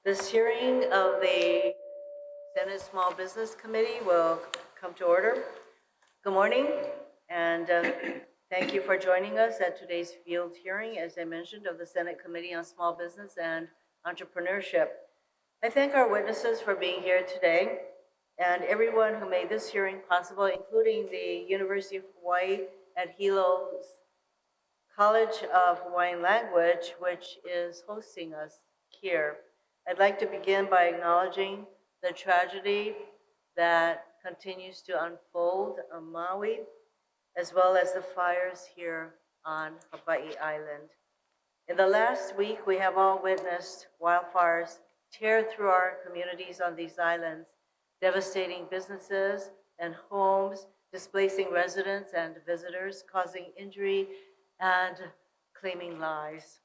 This hearing of the Senate Small Business Committee will come to order. Good morning, and thank you for joining us at today's field hearing, as I mentioned, of the Senate Committee on Small Business and Entrepreneurship. I thank our witnesses for being here today and everyone who made this hearing possible, including the University of Hawaii at Hilo's College of Hawaiian Language, which is hosting us here. I'd like to begin by acknowledging the tragedy that continues to unfold on Maui, as well as the fires here on Hawaii Island. In the last week, we have all witnessed wildfires tear through our communities on these islands, devastating businesses and homes, displacing residents and visitors, causing injury and claiming lives.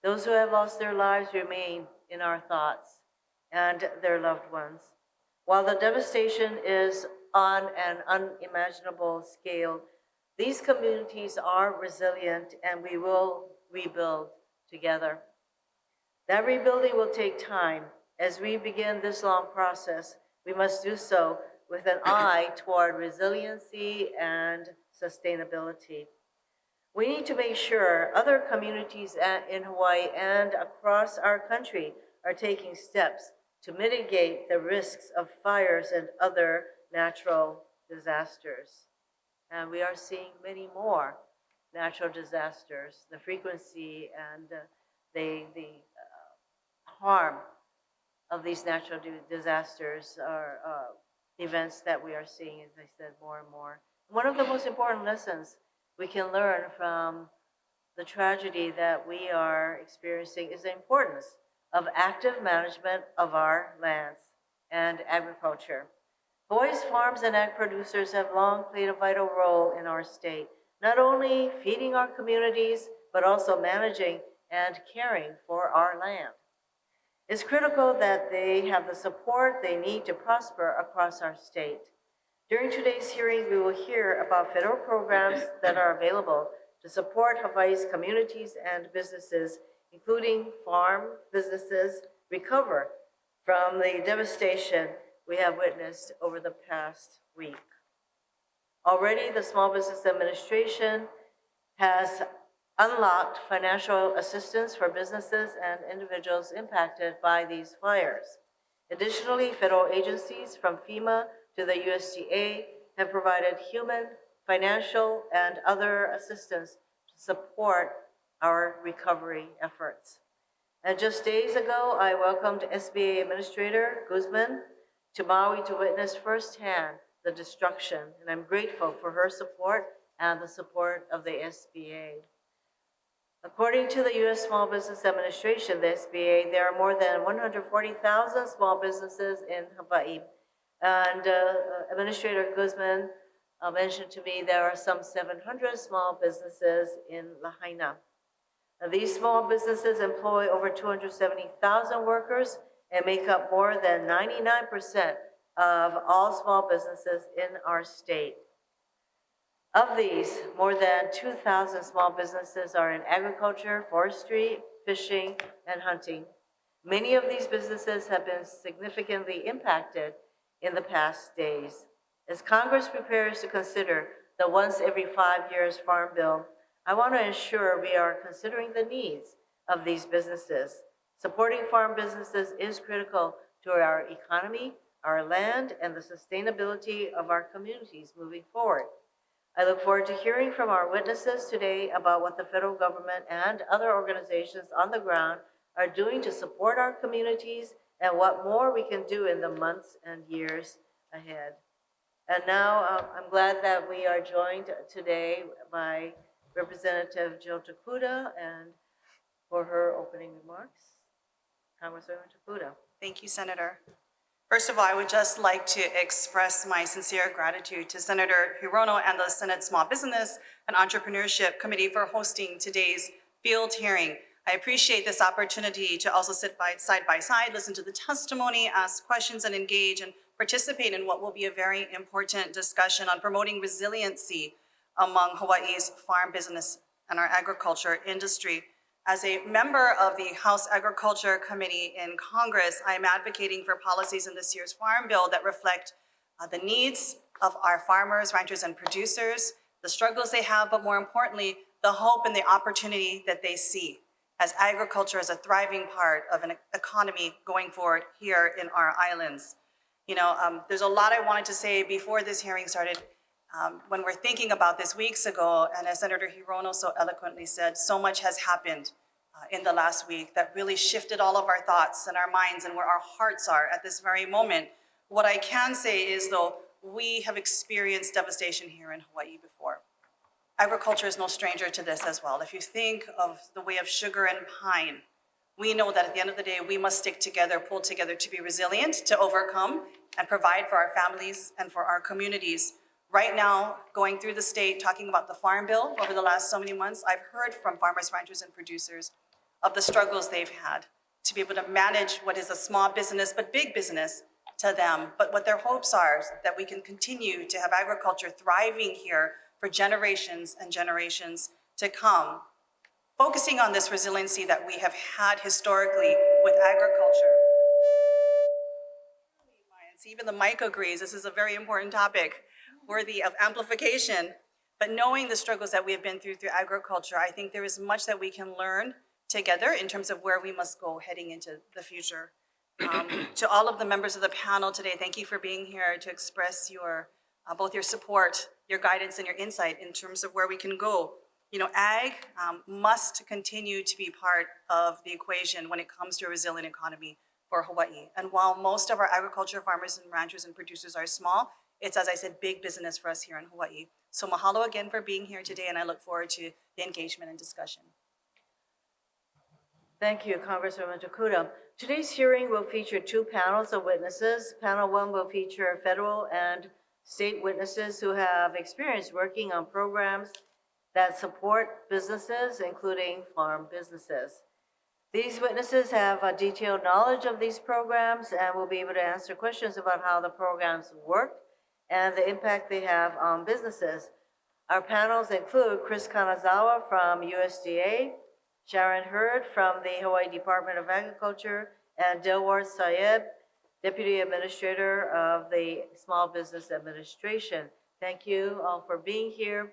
Those who have lost their lives remain in our thoughts and their loved ones. While the devastation is on an unimaginable scale, these communities are resilient and we will rebuild together. That rebuilding will take time. As we begin this long process, we must do so with an eye toward resiliency and sustainability. We need to make sure other communities in Hawaii and across our country are taking steps to mitigate the risks of fires and other natural disasters. And we are seeing many more natural disasters. The frequency and the harm of these natural disasters are events that we are seeing, as I said, more and more. One of the most important lessons we can learn from the tragedy that we are experiencing is the importance of active management of our lands and agriculture. Hawaii's farms and ag producers have long played a vital role in our state, not only feeding our communities, but also managing and caring for our land. It's critical that they have the support they need to prosper across our state. During today's hearing, we will hear about federal programs that are available to support Hawaii's communities and businesses, including farm businesses, recover from the devastation we have witnessed over the past week. Already, the Small Business Administration has unlocked financial assistance for businesses and individuals impacted by these fires. Additionally, federal agencies from FEMA to the USDA have provided human, financial, and other assistance to support our recovery efforts. And just days ago, I welcomed SBA Administrator Guzman to Maui to witness firsthand the destruction, and I'm grateful for her support and the support of the SBA. According to the U.S. Small Business Administration, the SBA, there are more than 140,000 small businesses in Hawaii. And Administrator Guzman mentioned to me there are some 700 small businesses in Lahaina. Now, these small businesses employ over 270,000 workers and make up more than 99% of all small businesses in our state. Of these, more than 2,000 small businesses are in agriculture, forestry, fishing, and hunting. Many of these businesses have been significantly impacted in the past days. As Congress prepares to consider the once every 5 years farm bill, I want to ensure we are considering the needs of these businesses. Supporting farm businesses is critical to our economy, our land, and the sustainability of our communities moving forward. I look forward to hearing from our witnesses today about what the federal government and other organizations on the ground are doing to support our communities and what more we can do in the months and years ahead. And now I'm glad that we are joined today by Representative Jill Takuda and for her opening remarks, Congresswoman Takuda. Thank you, Senator. First of all, I would just like to express my sincere gratitude to Senator Hirono and the Senate Small Business and Entrepreneurship Committee for hosting today's field hearing. I appreciate this opportunity to also sit side by side, listen to the testimony, ask questions, and engage and participate in what will be a very important discussion on promoting resiliency among Hawaii's farm business and our agriculture industry. As a member of the House Agriculture Committee in Congress, I am advocating for policies in this year's Farm Bill that reflect the needs of our farmers, ranchers, and producers, the struggles they have, but more importantly, the hope and the opportunity that they see as agriculture is a thriving part of an economy going forward here in our islands. There's a lot I wanted to say before this hearing started. When we're thinking about this weeks ago, and as Senator Hirono so eloquently said, so much has happened in the last week that really shifted all of our thoughts and our minds and where our hearts are at this very moment. What I can say is, though, we have experienced devastation here in Hawaii before. Agriculture is no stranger to this as well. If you think of the way of sugar and pine, we know that at the end of the day, we must stick together, pull together to be resilient, to overcome, and provide for our families and for our communities. Right now, going through the state, talking about the Farm Bill over the last so many months, I've heard from farmers, ranchers, and producers of the struggles they've had to be able to manage what is a small business, but big business to them. But what their hopes are is that we can continue to have agriculture thriving here for generations and generations to come, focusing on this resiliency that we have had historically with agriculture. Even the mic agrees, this is a very important topic, worthy of amplification. But knowing the struggles that we have been through agriculture, I think there is much that we can learn together in terms of where we must go heading into the future. To all of the members of the panel today, thank you for being here to express both your support, your guidance, and your insight in terms of where we can go. Ag must continue to be part of the equation when it comes to a resilient economy for Hawaii. And while most of our agriculture farmers and ranchers and producers are small, it's, as I said, big business for us here in Hawaii. So mahalo again for being here today, and I look forward to the engagement and discussion. Thank you, Congresswoman Tokuda. Today's hearing will feature two panels of witnesses. Panel one will feature federal and state witnesses who have experience working on programs that support businesses, including farm businesses. These witnesses have a detailed knowledge of these programs and will be able to answer questions about how the programs work and the impact they have on businesses. Our panels include Chris Kanazawa from USDA, Sharon Hurd from the Hawaii Department of Agriculture, and Dilwar Syed, Deputy Administrator of the Small Business Administration. Thank you all for being here.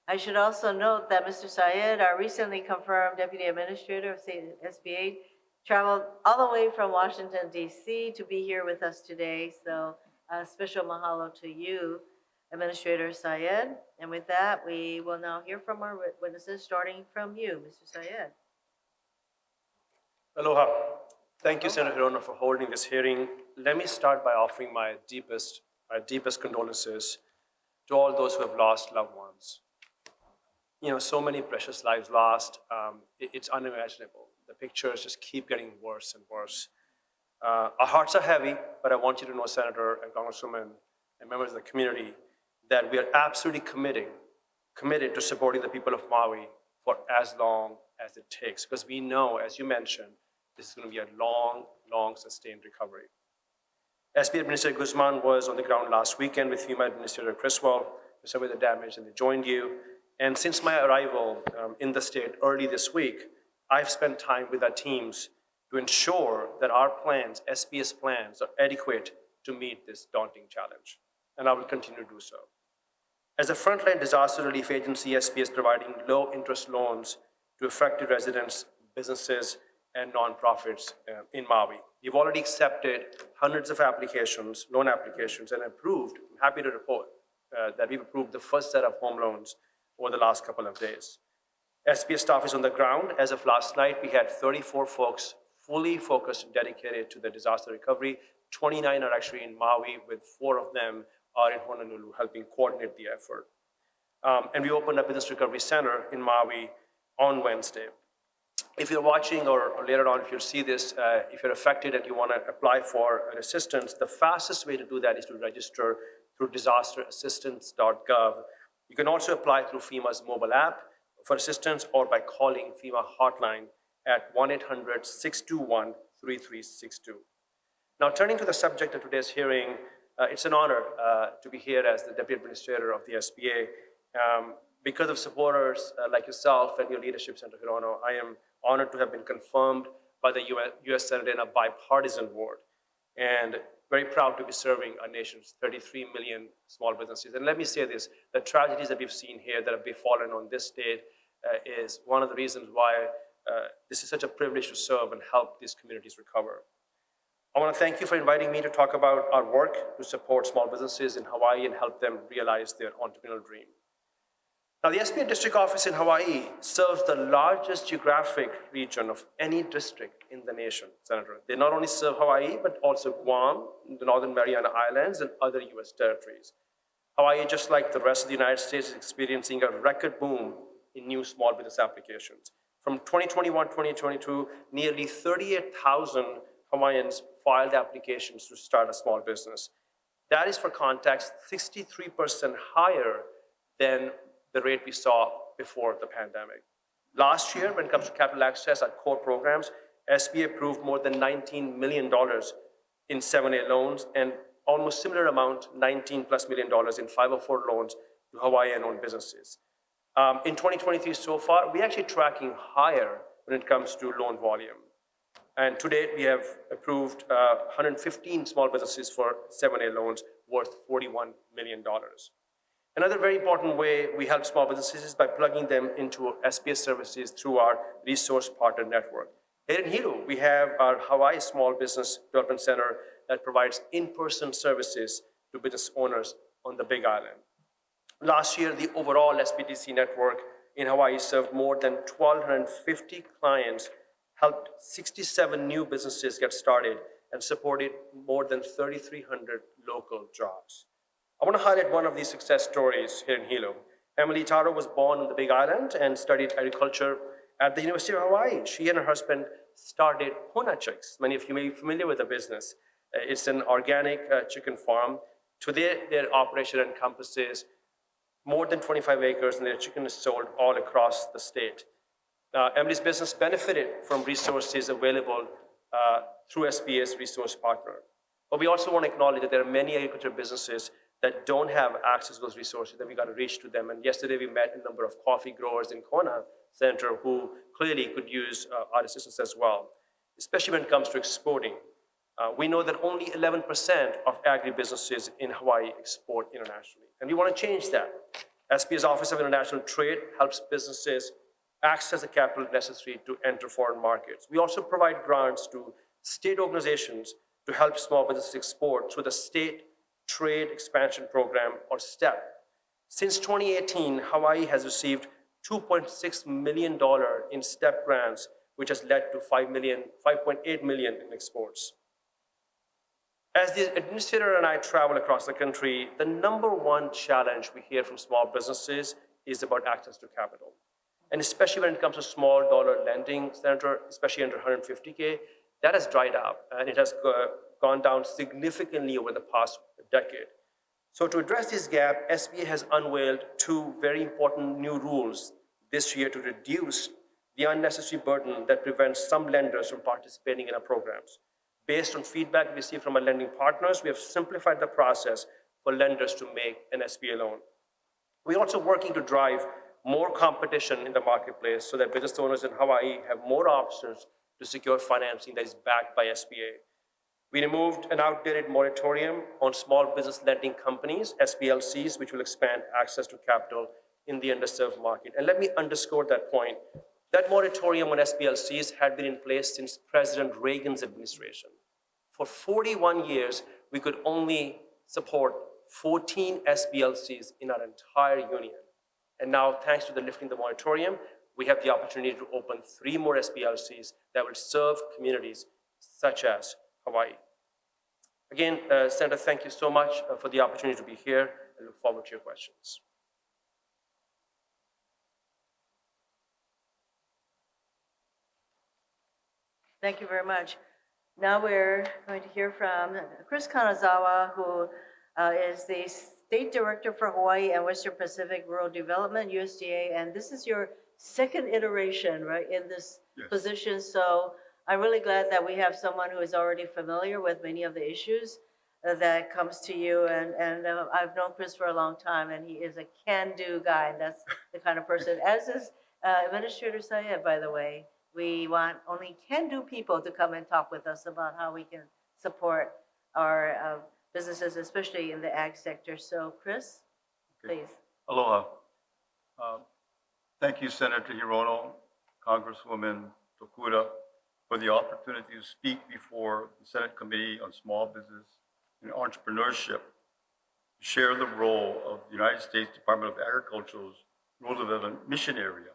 I should also note that Mr. Syed, our recently confirmed Deputy Administrator of SBA, traveled all the way from Washington, D.C. to be here with us today. So a special mahalo to you, Administrator Syed. And with that, we will now hear from our witnesses, starting from you, Mr. Syed. Aloha. Thank you, Senator Hirono, for holding this hearing. Let me start by offering my deepest condolences to all those who have lost loved ones. So many precious lives lost. It's unimaginable. The pictures just keep getting worse and worse. Our hearts are heavy, but I want you to know, Senator and Congresswoman and members of the community, that we are absolutely committed to supporting the people of Maui for as long as it takes, because we know, as you mentioned, this is going to be a long, sustained recovery. SB Administrator Guzman was on the ground last weekend with FEMA Administrator Criswell to survey the damage, and they joined you. And since my arrival in the state early this week, I've spent time with our teams to ensure that our plans, SPS plans, are adequate to meet this daunting challenge. And I will continue to do so. As a frontline disaster relief agency, SPS is providing low-interest loans to affected residents, businesses, and nonprofits in Maui. We've already accepted hundreds of applications, loan applications, and approved. I'm happy to report that we've approved the first set of home loans over the last couple of days. SPS staff is on the ground. As of last night, we had 34 folks fully focused and dedicated to the disaster recovery. 29 are actually in Maui, with 4 of them are in Honolulu, helping coordinate the effort. And we opened a business recovery center in Maui on Wednesday. If you're watching or later on, if you'll see this, if you're affected and you want to apply for an assistance, the fastest way to do that is to register through disasterassistance.gov. You can also apply through FEMA's mobile app for assistance or by calling FEMA hotline at 1-800-621-3362. Now, turning to the subject of today's hearing, it's an honor to be here as the Deputy Administrator of the SBA. Because of supporters like yourself and your leadership, Senator Hirono, I am honored to have been confirmed by the US Senate in a bipartisan vote, and very proud to be serving our nation's 33 million small businesses. And let me say this, the tragedies that we've seen here that have befallen on this state is one of the reasons why this is such a privilege to serve and help these communities recover. I want to thank you for inviting me to talk about our work to support small businesses in Hawaii and help them realize their entrepreneurial dream. Now, the SBA district office in Hawaii serves the largest geographic region of any district in the nation, Senator. They not only serve Hawaii, but also Guam, the Northern Mariana Islands, and other US territories. Hawaii, just like the rest of the United States, is experiencing a record boom in new small business applications. From 2021-2022, nearly 38,000 Hawaiians filed applications to start a small business. That is, for context, 63% higher than the rate we saw before the pandemic. Last year, when it comes to capital access, our core programs, SBA approved more than $19 million in 7A loans and almost similar amount, $19+ million in 504 loans to Hawaiian-owned businesses. In 2023 so far, we're actually tracking higher when it comes to loan volume. And to date, we have approved 115 small businesses for 7A loans worth $41 million. Another very important way we help small businesses is by plugging them into SBA services through our resource partner network. Here in Hilo, we have our Hawaii Small Business Development Center that provides in-person services to business owners on the Big Island. Last year, the overall SBDC network in Hawaii served more than 1,250 clients, helped 67 new businesses get started, and supported more than 3,300 local jobs. I want to highlight one of these success stories here in Hilo. Emily Taro was born on the Big Island and studied agriculture at the University of Hawaii. She and her husband started Pona Chicks. Many of you may be familiar with the business. It's an organic chicken farm. Today, their operation encompasses more than 25 acres, and their chicken is sold all across the state. Emily's business benefited from resources available through SBA's resource partner. But we also want to acknowledge that there are many agriculture businesses that don't have access to those resources, that we got to reach to them. And yesterday we met a number of coffee growers in Kona Center who clearly could use our assistance as well, especially when it comes to exporting. We know that only 11% of agribusinesses in Hawaii export internationally, and we want to change that. SBA's Office of International Trade helps businesses access the capital necessary to enter foreign markets. We also provide grants to state organizations to help small businesses export through the State Trade Expansion Program, or STEP. Since 2018, Hawaii has received $2.6 million in STEP grants, which has led to $5.8 million in exports. As the administrator and I travel across the country, the number one challenge we hear from small businesses is about access to capital. And especially when it comes to small dollar lending, Senator, especially under 150K, that has dried up, and it has gone down significantly over the past decade. So to address this gap, SBA has unveiled two very important new rules this year to reduce the unnecessary burden that prevents some lenders from participating in our programs. Based on feedback we received from our lending partners, we have simplified the process for lenders to make an SBA loan. We're also working to drive more competition in the marketplace so that business owners in Hawaii have more options to secure financing that is backed by SBA. We removed an outdated moratorium on small business lending companies, SBLCs, which will expand access to capital in the underserved market. And let me underscore that point. That moratorium on SBLCs had been in place since President Reagan's administration. For 41 years, we could only support 14 SBLCs in our entire union. And now, thanks to the lifting of the moratorium, we have the opportunity to open 3 more SBLCs that will serve communities such as Hawaii. Again, Senator, thank you so much for the opportunity to be here. I look forward to your questions. Thank you very much. Now we're going to hear from Chris Kanazawa, who is the State Director for Hawaii and Western Pacific Rural Development, USDA, and this is your second iteration, right, in this position. So I'm really glad that we have someone who is already familiar with many of the issues that comes to you. And I've known Chris for a long time, and he is a can-do guy. That's the kind of person, as is Administrator Syed, by the way. we want only can-do people to come and talk with us about how we can support our businesses, especially in the ag sector. So Chris, please. Aloha. Thank you, Senator Hirono, Congresswoman Tokuda, for the opportunity to speak before the Senate Committee on Small Business and Entrepreneurship, to share the role of the United States Department of Agriculture's Rural Development Mission Area,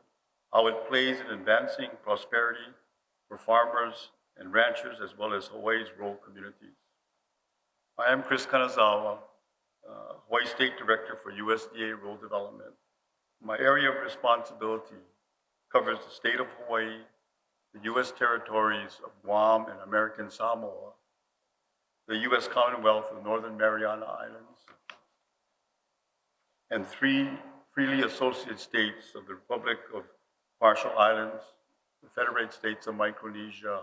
how it plays in advancing prosperity for farmers and ranchers, as well as Hawaii's rural communities. I am Chris Kanazawa, Hawaii State Director for USDA Rural Development. My area of responsibility covers the state of Hawaii, the U.S. territories of Guam and American Samoa, the U.S. Commonwealth of Northern Mariana Islands, and 3 freely associated states of the Republic of Marshall Islands, the Federated States of Micronesia,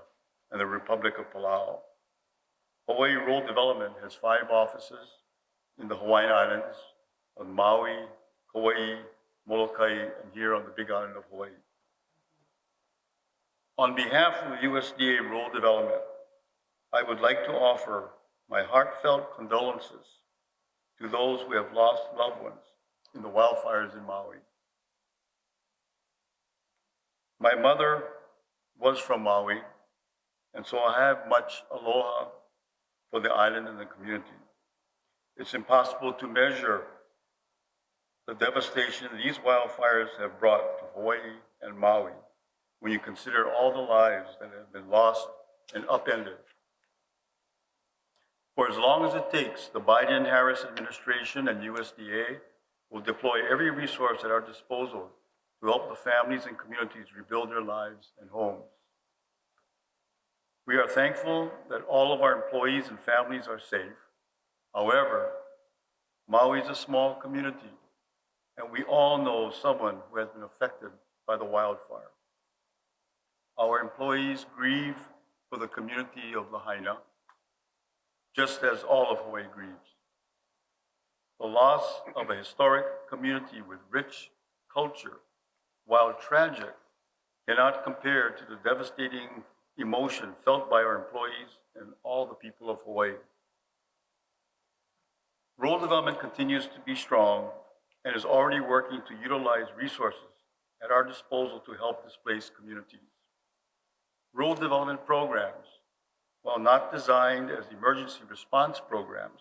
and the Republic of Palau. Hawaii Rural Development has 5 offices in the Hawaiian Islands, on Maui, Kauai, Molokai, and here on the Big Island of Hawaii. On behalf of USDA Rural Development, I would like to offer my heartfelt condolences to those who have lost loved ones in the wildfires in Maui. My mother was from Maui, and so I have much aloha for the island and the community. It's impossible to measure the devastation these wildfires have brought to Hawaii and Maui when you consider all the lives that have been lost and upended. For as long as it takes, the Biden-Harris administration and USDA will deploy every resource at our disposal to help the families and communities rebuild their lives and homes. We are thankful that all of our employees and families are safe. However, Maui is a small community, and we all know someone who has been affected by the wildfire. Our employees grieve for the community of Lahaina, just as all of Hawaii grieves. The loss of a historic community with rich culture, while tragic, cannot compare to the devastating emotion felt by our employees and all the people of Hawaii. Rural development continues to be strong and is already working to utilize resources at our disposal to help displaced communities. Rural development programs, while not designed as emergency response programs,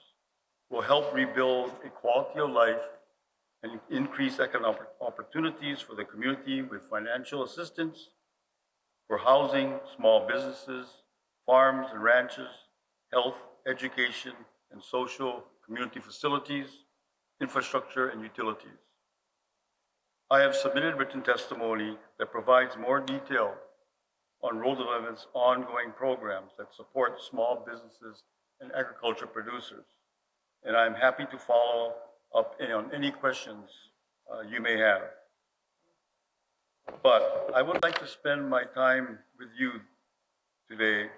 will help rebuild a quality of life and increase economic opportunities for the community with financial assistance for housing, small businesses, farms and ranches, health, education, and social community facilities, infrastructure, and utilities. I have submitted written testimony that provides more detail on rural development's ongoing programs that support small businesses and agriculture producers. And I'm happy to follow up on any questions you may have. But I would like to spend my time with you today,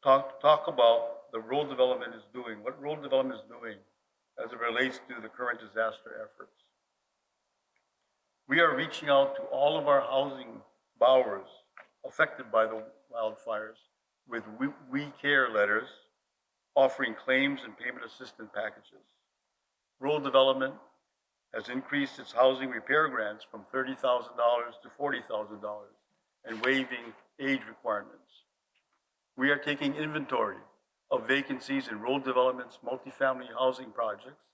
talk about the rural development is doing, what rural development is doing as it relates to the current disaster efforts. We are reaching out to all of our housing borrowers affected by the wildfires with We Care letters, offering claims and payment assistance packages. Rural development has increased its housing repair grants from $30,000 to $40,000 and waiving age requirements. We are taking inventory of vacancies in rural development's multifamily housing projects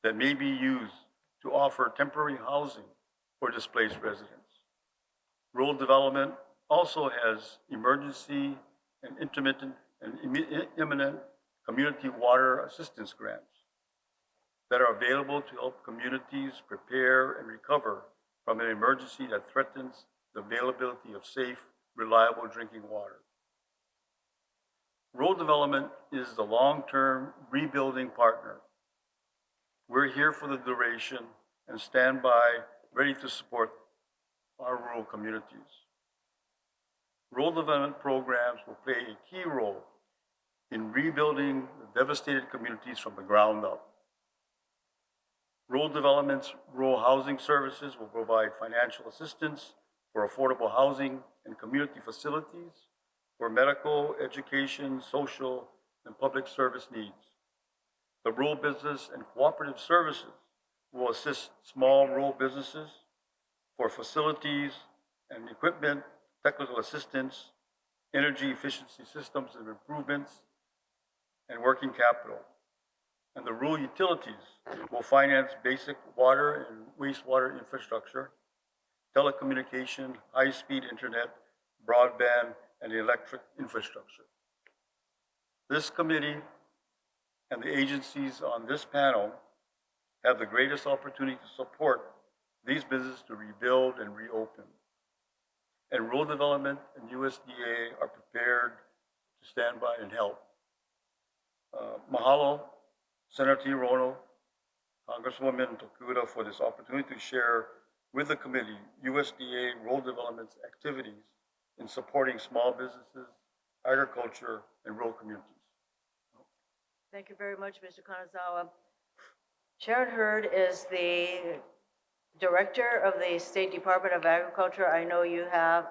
that may be used to offer temporary housing for displaced residents. Rural development also has emergency and intermittent and imminent community water assistance grants that are available to help communities prepare and recover from an emergency that threatens the availability of safe, reliable drinking water. Rural development is the long-term rebuilding partner. We're here for the duration and stand by, ready to support our rural communities. Rural development programs will play a key role in rebuilding the devastated communities from the ground up. Rural development's rural housing services will provide financial assistance for affordable housing and community facilities for medical, education, social, and public service needs. The Rural Business and Cooperative Services will assist small rural businesses for facilities and equipment, technical assistance, energy efficiency systems and improvements, and working capital. And the rural utilities will finance basic water and wastewater infrastructure, telecommunication, high-speed internet, broadband, and electric infrastructure. This committee and the agencies on this panel have the greatest opportunity to support these businesses to rebuild and reopen. And rural development and USDA are prepared to stand by and help. Mahalo, Senator Hirono, Congresswoman Tokuda, for this opportunity to share with the committee USDA rural development's activities in supporting small businesses, agriculture, and rural communities. Thank you very much, Mr. Kanazawa. Sharon Hurd is the Director of the State Department of Agriculture. I know you have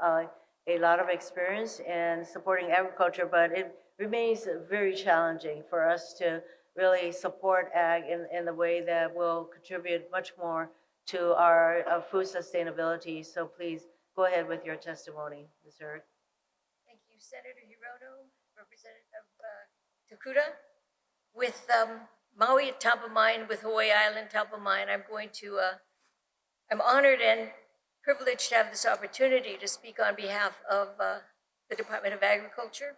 a lot of experience in supporting agriculture, but it remains very challenging for us to really support ag in the way that will contribute much more to our food sustainability. So please go ahead with your testimony, Ms. Hurd. Thank you, Senator Hirono, Representative Tokuda. With Maui at top of mind, with Hawaii Island top of mind, I'm honored and privileged to have this opportunity to speak on behalf of the Department of Agriculture.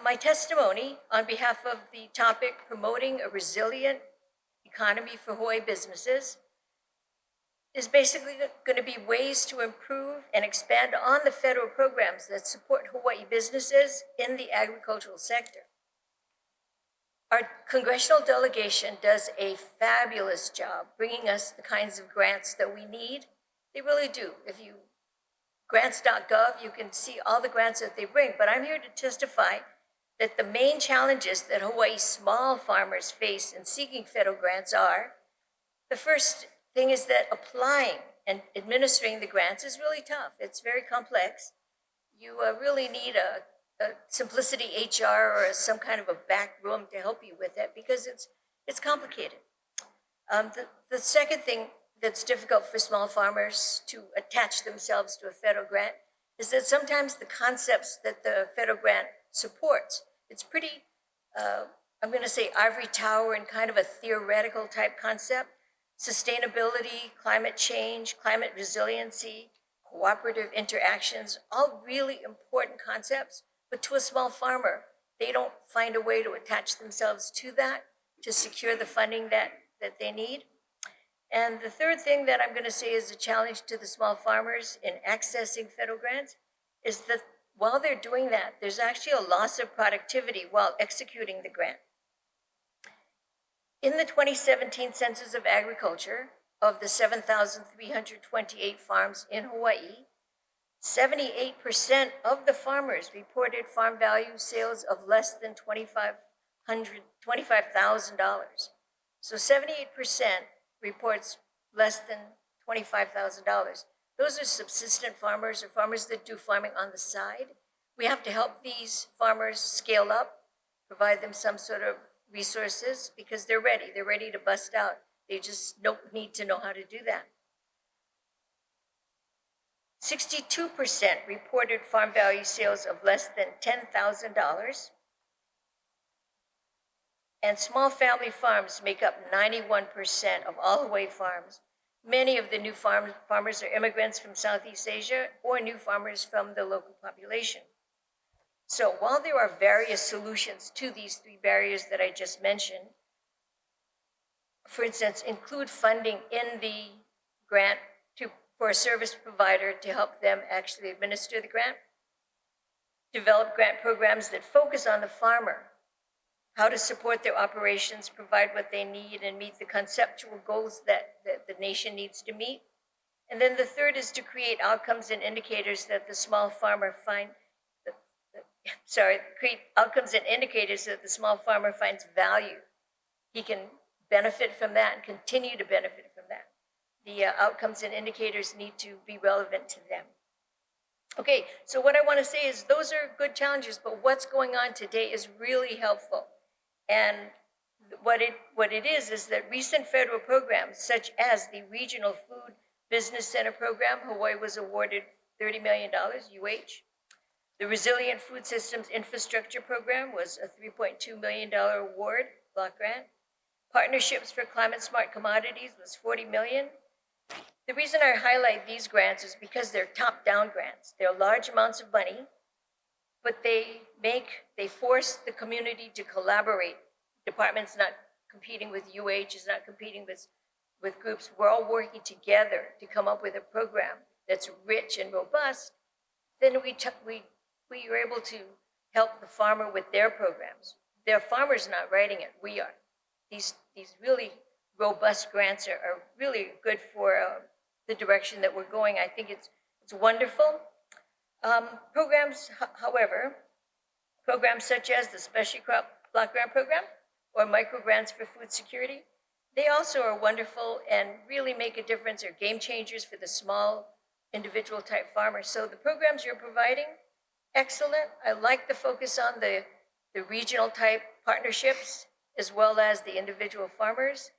My testimony on behalf of the topic, promoting a resilient economy for Hawaii businesses, is basically going to be ways to improve and expand on the federal programs that support Hawaii businesses in the agricultural sector. Our congressional delegation does a fabulous job bringing us the kinds of grants that we need. They really do. If you grants.gov, you can see all the grants that they bring. But I'm here to testify that the main challenges that Hawaii small farmers face in seeking federal grants are, the first thing is that applying and administering the grants is really tough. It's very complex. You really need a Simplicity HR or some kind of a back room to help you with it because it's complicated. The second thing that's difficult for small farmers to attach themselves to a federal grant is that sometimes the concepts that the federal grant supports, it's pretty, I'm going to say ivory tower and kind of a theoretical type concept. Sustainability, climate change, climate resiliency, cooperative interactions, all really important concepts. But to a small farmer, they don't find a way to attach themselves to that, to secure the funding that they need. And the third thing that I'm going to say is a challenge to the small farmers in accessing federal grants is that while they're doing that, there's actually a loss of productivity while executing the grant. In the 2017 Census of Agriculture, of the 7,328 farms in Hawaii, 78% of the farmers reported farm value sales of less than $25,000. So 78% reports less than $25,000. Those are subsistent farmers or farmers that do farming on the side. We have to help these farmers scale up, provide them some sort of resources because they're ready. They're ready to bust out. They just don't need to know how to do that. 62% reported farm value sales of less than $10,000. And small family farms make up 91% of all Hawaii farms. Many of the new farmers are immigrants from Southeast Asia or new farmers from the local population. So while there are various solutions to these three barriers that I just mentioned, for instance, include funding in the grant for a service provider to help them actually administer the grant, develop grant programs that focus on the farmer, how to support their operations, provide what they need, and meet the conceptual goals that the nation needs to meet. And then the third is to create outcomes and indicators that the small farmer create outcomes and indicators that the small farmer finds value. He can benefit from that and continue to benefit from that. The outcomes and indicators need to be relevant to them. Okay, so what I want to say is those are good challenges, but what's going on today is really helpful. And what it is that recent federal programs, such as the Regional Food Business Center Program, Hawaii was awarded $30 million, UH. The Resilient Food Systems Infrastructure Program was a $3.2 million award, block grant. Partnerships for Climate Smart Commodities was $40 million. The reason I highlight these grants is because they're top-down grants. They're large amounts of money, but they force the community to collaborate. Department's not competing with UH, is not competing with groups. We're all working together to come up with a program that's rich and robust. Then we are able to help the farmer with their programs. Their farmer's not writing it, we are. These really robust grants are really good for the direction that we're going. I think it's wonderful. Programs, however, programs such as the Special Crop Block Grant Program or micro grants for food security, they also are wonderful and really make a difference. They're game changers for the small individual type farmers. So the programs you're providing, excellent. I like the focus on the regional type partnerships as well as the individual farmers.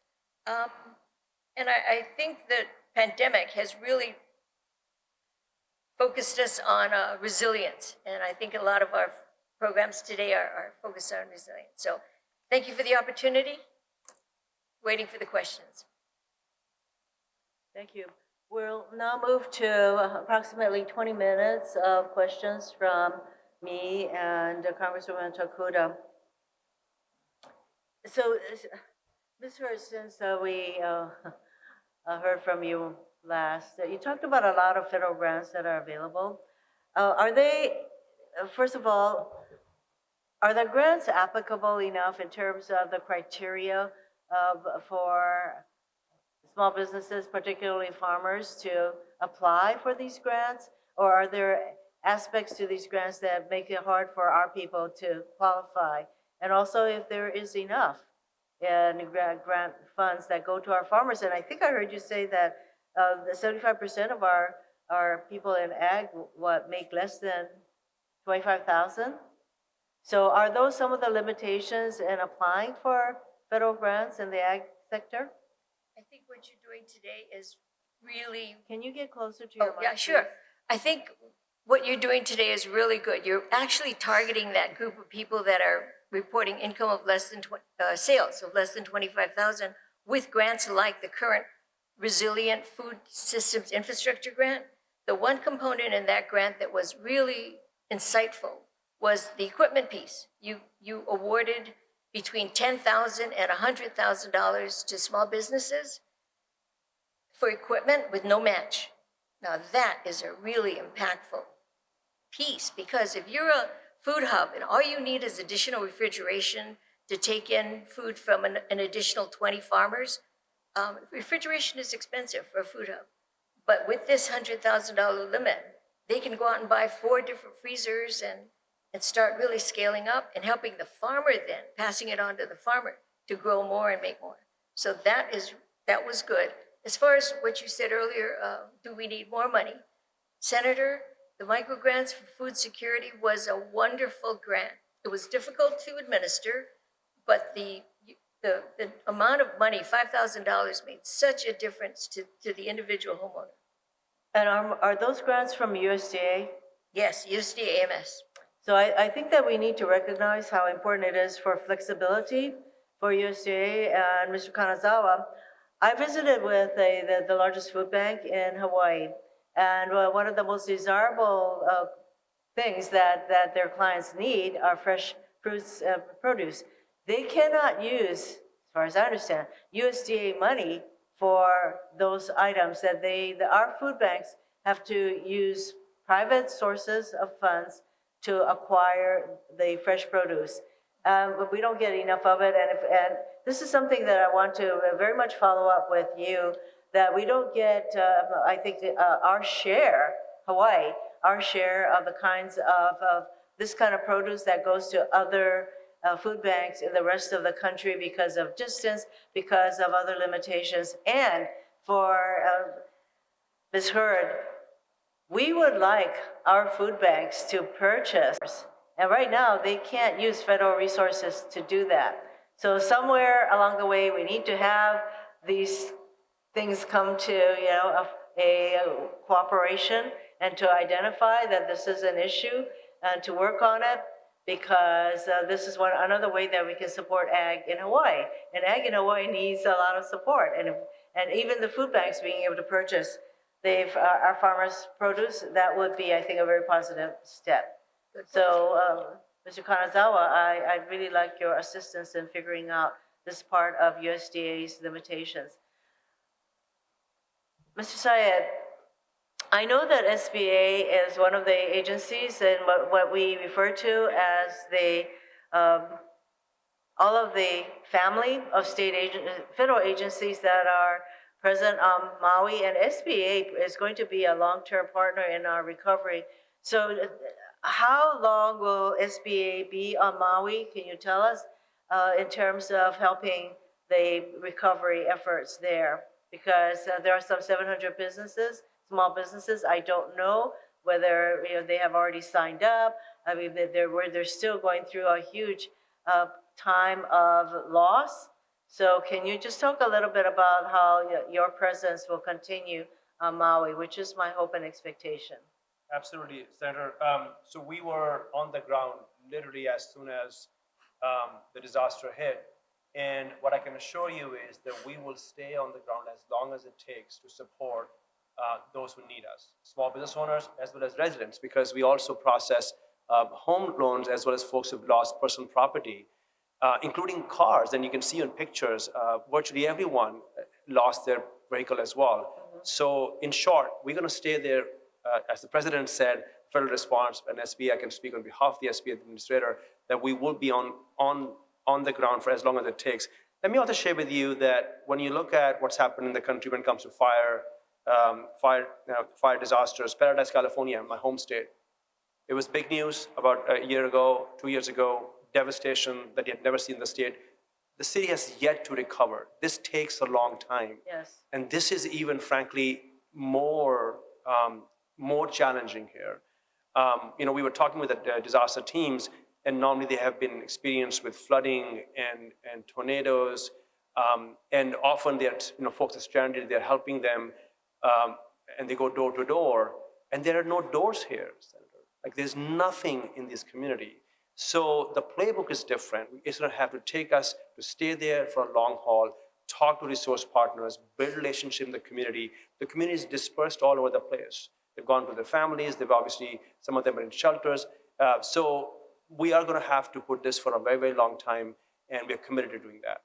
And I think that pandemic has really focused us on resilience. And I think a lot of our programs today are focused on resilience. So thank you for the opportunity. Waiting for the questions. Thank you. We'll now move to approximately 20 minutes of questions from me and Congresswoman Takuda. So, Ms. Hurst, since we heard from you last, you talked about a lot of federal grants that are available. Are they, first of all, are the grants applicable enough in terms of the criteria for small businesses, particularly farmers, to apply for these grants? Or are there aspects to these grants that make it hard for our people to qualify? And also if there is enough in grant funds that go to our farmers. And I think I heard you say that the 75% of our people in ag make less than 25,000. So are those some of the limitations in applying for federal grants in the ag sector? I think what you're doing today is really. Can you get closer to your mic? Yeah, sure. please? I think what you're doing today is really good. You're actually targeting that group of people that are reporting income of less than sales of less than 25,000 with grants like the current Resilient Food Systems Infrastructure Grant. The one component in that grant that was really insightful was the equipment piece. You awarded between $10,000 and $100,000 to small businesses for equipment with no match. Now that is a really impactful piece, because if you're a food hub and all you need is additional refrigeration to take in food from an additional 20 farmers, refrigeration is expensive for a food hub. But with this $100,000 limit, they can go out and buy 4 different freezers and start really scaling up and helping the farmer then, passing it on to the farmer to grow more and make more. So that was good. As far as what you said earlier, do we need more money? Senator, the micro grants for food security was a wonderful grant. It was difficult to administer, but the amount of money, $5,000, made such a difference to the individual homeowner. And are those grants from USDA? Yes, USDA AMS. So I think that we need to recognize how important it is for flexibility for USDA. And Mr. Kanazawa, I visited with the largest food bank in Hawaii. And one of the most desirable things that their clients need are fresh fruits and produce. They cannot use, as far as I understand, USDA money for those items that our food banks have to use private sources of funds to acquire the fresh produce. But we don't get enough of it. And this is something that I want to very much follow up with you, that we don't get, I think, our share, Hawaii, our share of the kinds of this kind of produce that goes to other food banks in the rest of the country because of distance, because of other limitations. And for Ms. Hurd, we would like our food banks to purchase, and right now they can't use federal resources to do that. So somewhere along the way, we need to have these things come to, a cooperation and to identify that this is an issue and to work on it because this is another way that we can support ag in Hawaii. And ag in Hawaii needs a lot of support. And even the food banks being able to purchase our farmers' produce, that would be, I think, a very positive step. So, Mr. Kanazawa, I'd really like your assistance in figuring out this part of USDA's limitations. Mr. Syed, I know that SBA is one of the agencies and what we refer to as all of the family of federal agencies that are present on Maui, and SBA is going to be a long-term partner in our recovery. So how long will SBA be on Maui? Can you tell us in terms of helping the recovery efforts there? Because there are some 700 businesses, small businesses. I don't know whether they have already signed up. I mean, they're still going through a huge time of loss. So can you just talk a little bit about how your presence will continue on Maui, which is my hope and expectation? Absolutely, Senator. So we were on the ground literally as soon as the disaster hit. And what I can assure you is that we will stay on the ground as long as it takes to support those who need us, small business owners as well as residents, because we also process home loans as well as folks who've lost personal property, including cars. And you can see in pictures, virtually everyone lost their vehicle as well. So in short, we're going to stay there. As the president said, federal response and SBA, I can speak on behalf of the SBA administrator, that we will be on the ground for as long as it takes. Let me also share with you that when you look at what's happened in the country when it comes to fire disasters, Paradise, California, my home state, it was big news about a year ago, 2 years ago, devastation that you had never seen in the state. The city has yet to recover. This takes a long time. Yes. And this is even, frankly, more challenging here. We were talking with the disaster teams, and normally they have been experienced with flooding and tornadoes, and often they're, folks are stranded, they're helping them, and they go door to door, and there are no doors here, Senator. Like, there's nothing in this community. So the playbook is different. It's going to have to take us to stay there for a long haul, talk to resource partners, build relationship in the community. The community is dispersed all over the place. They've gone to their families. They've obviously, some of them are in shelters. So we are going to have to put this for a very, very long time, and we're committed to doing that.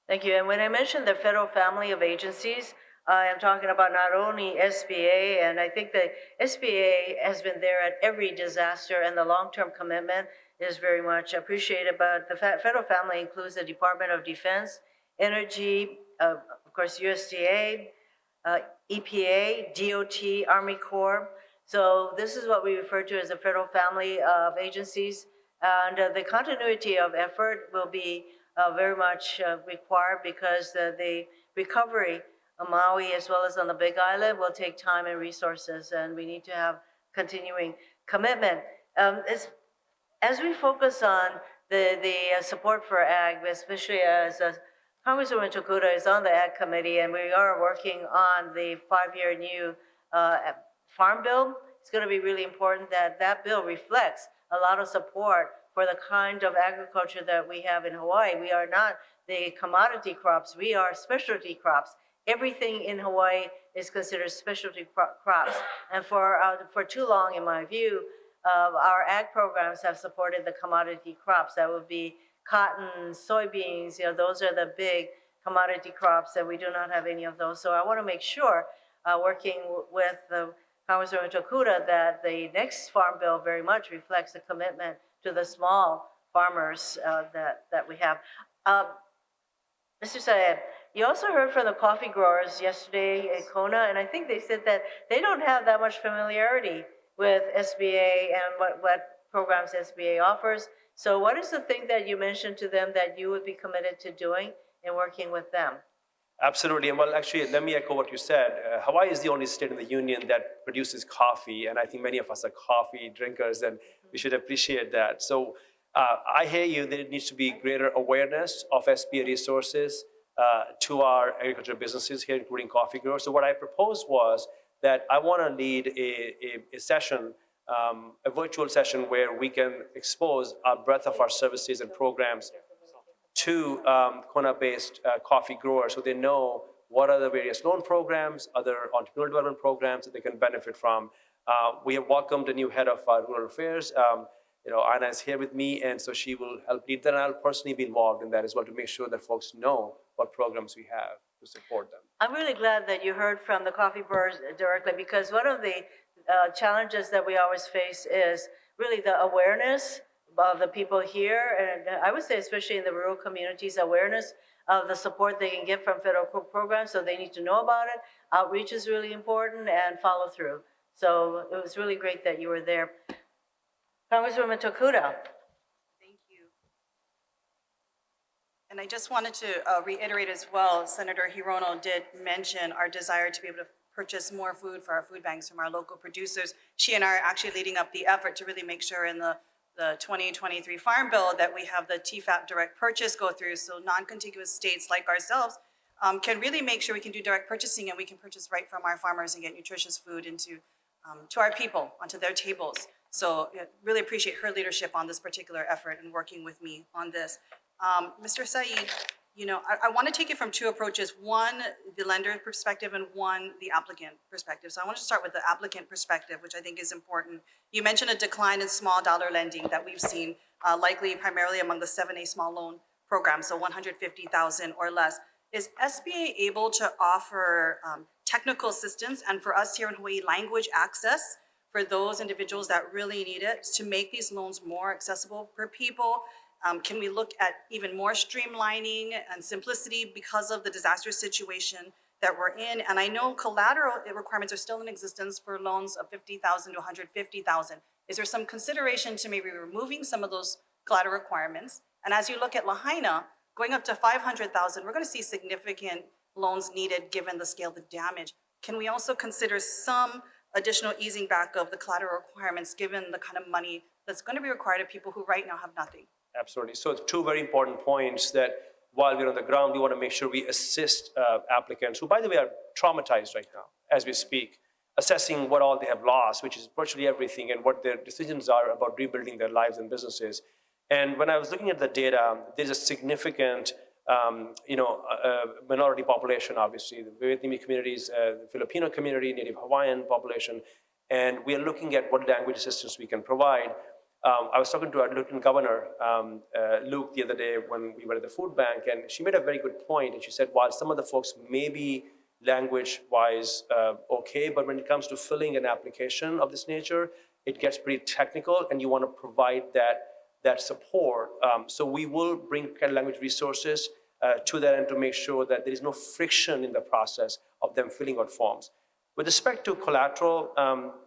Thank you. And when I mentioned the federal family of agencies, I am talking about not only SBA, and I think that SBA has been there at every disaster, and the long-term commitment is very much appreciated. But the federal family includes the Department of Defense, Energy, of course, USDA, EPA, DOT, Army Corps. So this is what we refer to as a federal family of agencies. And the continuity of effort will be very much required because the recovery on Maui as well as on the Big Island will take time and resources, and we need to have continuing commitment. As we focus on the support for ag, especially as Congresswoman Tokuda is on the ag committee, and we are working on the 5-year new farm bill, it's going to be really important that that bill reflects a lot of support for the kind of agriculture that we have in Hawaii. We are not the commodity crops, we are specialty crops. Everything in Hawaii is considered specialty crops. And for too long, in my view, our ag programs have supported the commodity crops. That would be cotton, soybeans, those are the big commodity crops, and we do not have any of those. So I want to make sure, working with Congresswoman Tokuda, that the next farm bill very much reflects the commitment to the small farmers that we have. Mr. Syed, you also heard from the coffee growers yesterday in Kona, and I think they said that they don't have that much familiarity with SBA and what programs SBA offers. So what is the thing that you mentioned to them that you would be committed to doing and working with them? Absolutely. And well, actually, let me echo what you said. Hawaii is the only state in the union that produces coffee, and I think many of us are coffee drinkers, and we should appreciate that. So I hear you. There needs to be greater awareness of SBA resources to our agricultural businesses here, including coffee growers. So what I proposed was that I want to lead a session, a virtual session where we can expose our breadth of our services and programs to Kona-based coffee growers so they know what are the various loan programs, other entrepreneurial development programs that they can benefit from. We have welcomed a new head of rural affairs. Anna is here with me, and so she will help lead that. And I'll personally be involved in that as well to make sure that folks know what programs we have to support them. I'm really glad that you heard from the coffee brewers directly, because one of the challenges that we always face is really the awareness of the people here, and I would say especially in the rural communities, awareness of the support they can get from federal programs, so they need to know about it. Outreach is really important, and follow through. So it was really great that you were there. Congresswoman Tokuda. Thank you. And I just wanted to reiterate as well, Senator Hirono did mention our desire to be able to purchase more food for our food banks from our local producers. She and I are actually leading up the effort to really make sure in the 2023 Farm Bill that we have the TFAP direct purchase go through, so non-contiguous states like ourselves can really make sure we can do direct purchasing and we can purchase right from our farmers and get nutritious food into to our people, onto their tables. So really appreciate her leadership on this particular effort and working with me on this. Mr. Saeed, I want to take it from two approaches. One, the lender perspective, and one, the applicant perspective. So I want to start with the applicant perspective, which I think is important. You mentioned a decline in small dollar lending that we've seen, likely primarily among the 7A small loan program, so 150,000 or less. Is SBA able to offer technical assistance, and for us here in Hawaii, language access for those individuals that really need it to make these loans more accessible for people? Can we look at even more streamlining and simplicity because of the disaster situation that we're in? And I know collateral requirements are still in existence for loans of 50,000 to 150,000. Is there some consideration to maybe removing some of those collateral requirements? And as you look at Lahaina, going up to 500,000, we're going to see significant loans needed given the scale of the damage. Can we also consider some additional easing back of the collateral requirements given the kind of money that's going to be required of people who right now have nothing? Absolutely. So two very important points that while we're on the ground, we want to make sure we assist applicants who, by the way, are traumatized right now as we speak, assessing what all they have lost, which is virtually everything, and what their decisions are about rebuilding their lives and businesses. And when I was looking at the data, there's a significant minority population, obviously, the Vietnamese communities, the Filipino community, Native Hawaiian population, and we are looking at what language assistance we can provide. I was talking to our Lieutenant Governor, Luke, the other day when we were at the food bank, and she made a very good point. And she said, while some of the folks may be language-wise okay, but when it comes to filling an application of this nature, it gets pretty technical, and you want to provide that support. So we will bring language resources to that and to make sure that there is no friction in the process of them filling out forms. With respect to collateral,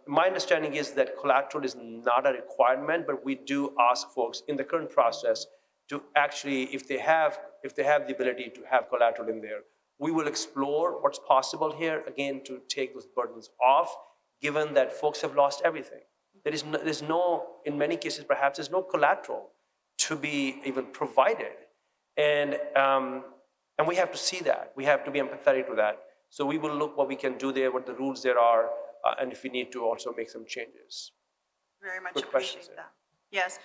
my understanding is that collateral is not a requirement, but we do ask folks in the current process to actually, if they have the ability to have collateral in there, we will explore what's possible here, again, to take those burdens off, given that folks have lost everything. There's no, in many cases, perhaps there's no collateral to be even provided. And we have to see that. We have to be empathetic to that. So we will look what we can do there, what the rules there are, and if we need to also make some changes. Very much Good appreciate questions, that. Yes.